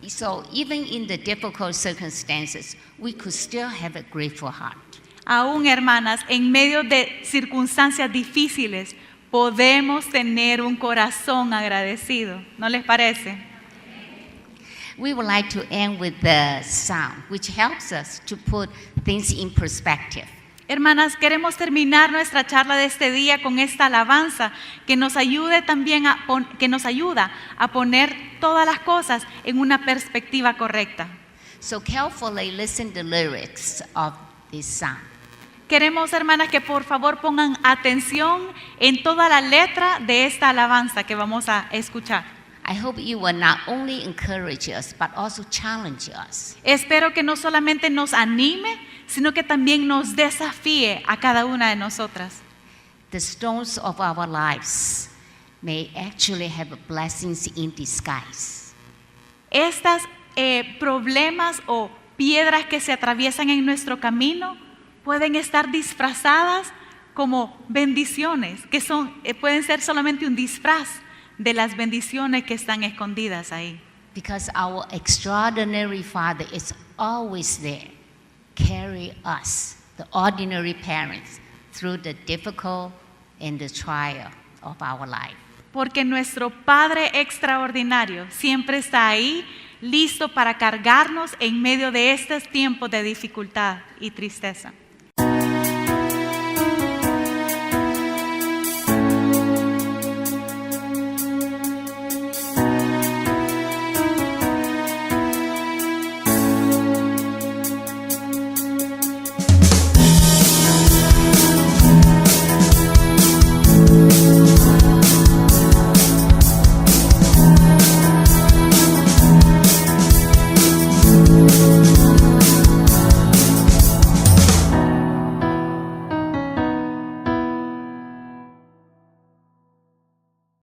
So even in the difficult circumstances, we could still have a grateful heart. Aún, hermanas, en medio de circunstancias difíciles, podemos tener un corazón agradecido. ¿No les parece? We would like to end with the psalm, which helps us to put things in perspective. Hermanas, queremos terminar nuestra charla de este día con esta alabanza que nos ayude también que nos ayuda a poner todas las cosas en una perspectiva correcta. So carefully listen to the lyrics of this psalm. Queremos, hermanas, que por favor pongan atención en toda la letra de esta alabanza que vamos a escuchar. I hope you will not only encourage us, but also challenge us. Espero que no solamente nos anime, sino que también nos desafíe a cada una de nosotras. The stones of our lives may actually have blessings in disguise. Estas problemas o piedras que se atraviesan en nuestro camino pueden estar disfrazadas como bendiciones, que pueden ser solamente un disfraz de las bendiciones que están escondidas ahí. Because our extraordinary Father is always there, carry us, the ordinary parents, through the difficult and the trial of our life. Porque nuestro Padre extraordinario siempre está ahí, listo para cargarnos en medio de estos tiempos de dificultad y tristeza.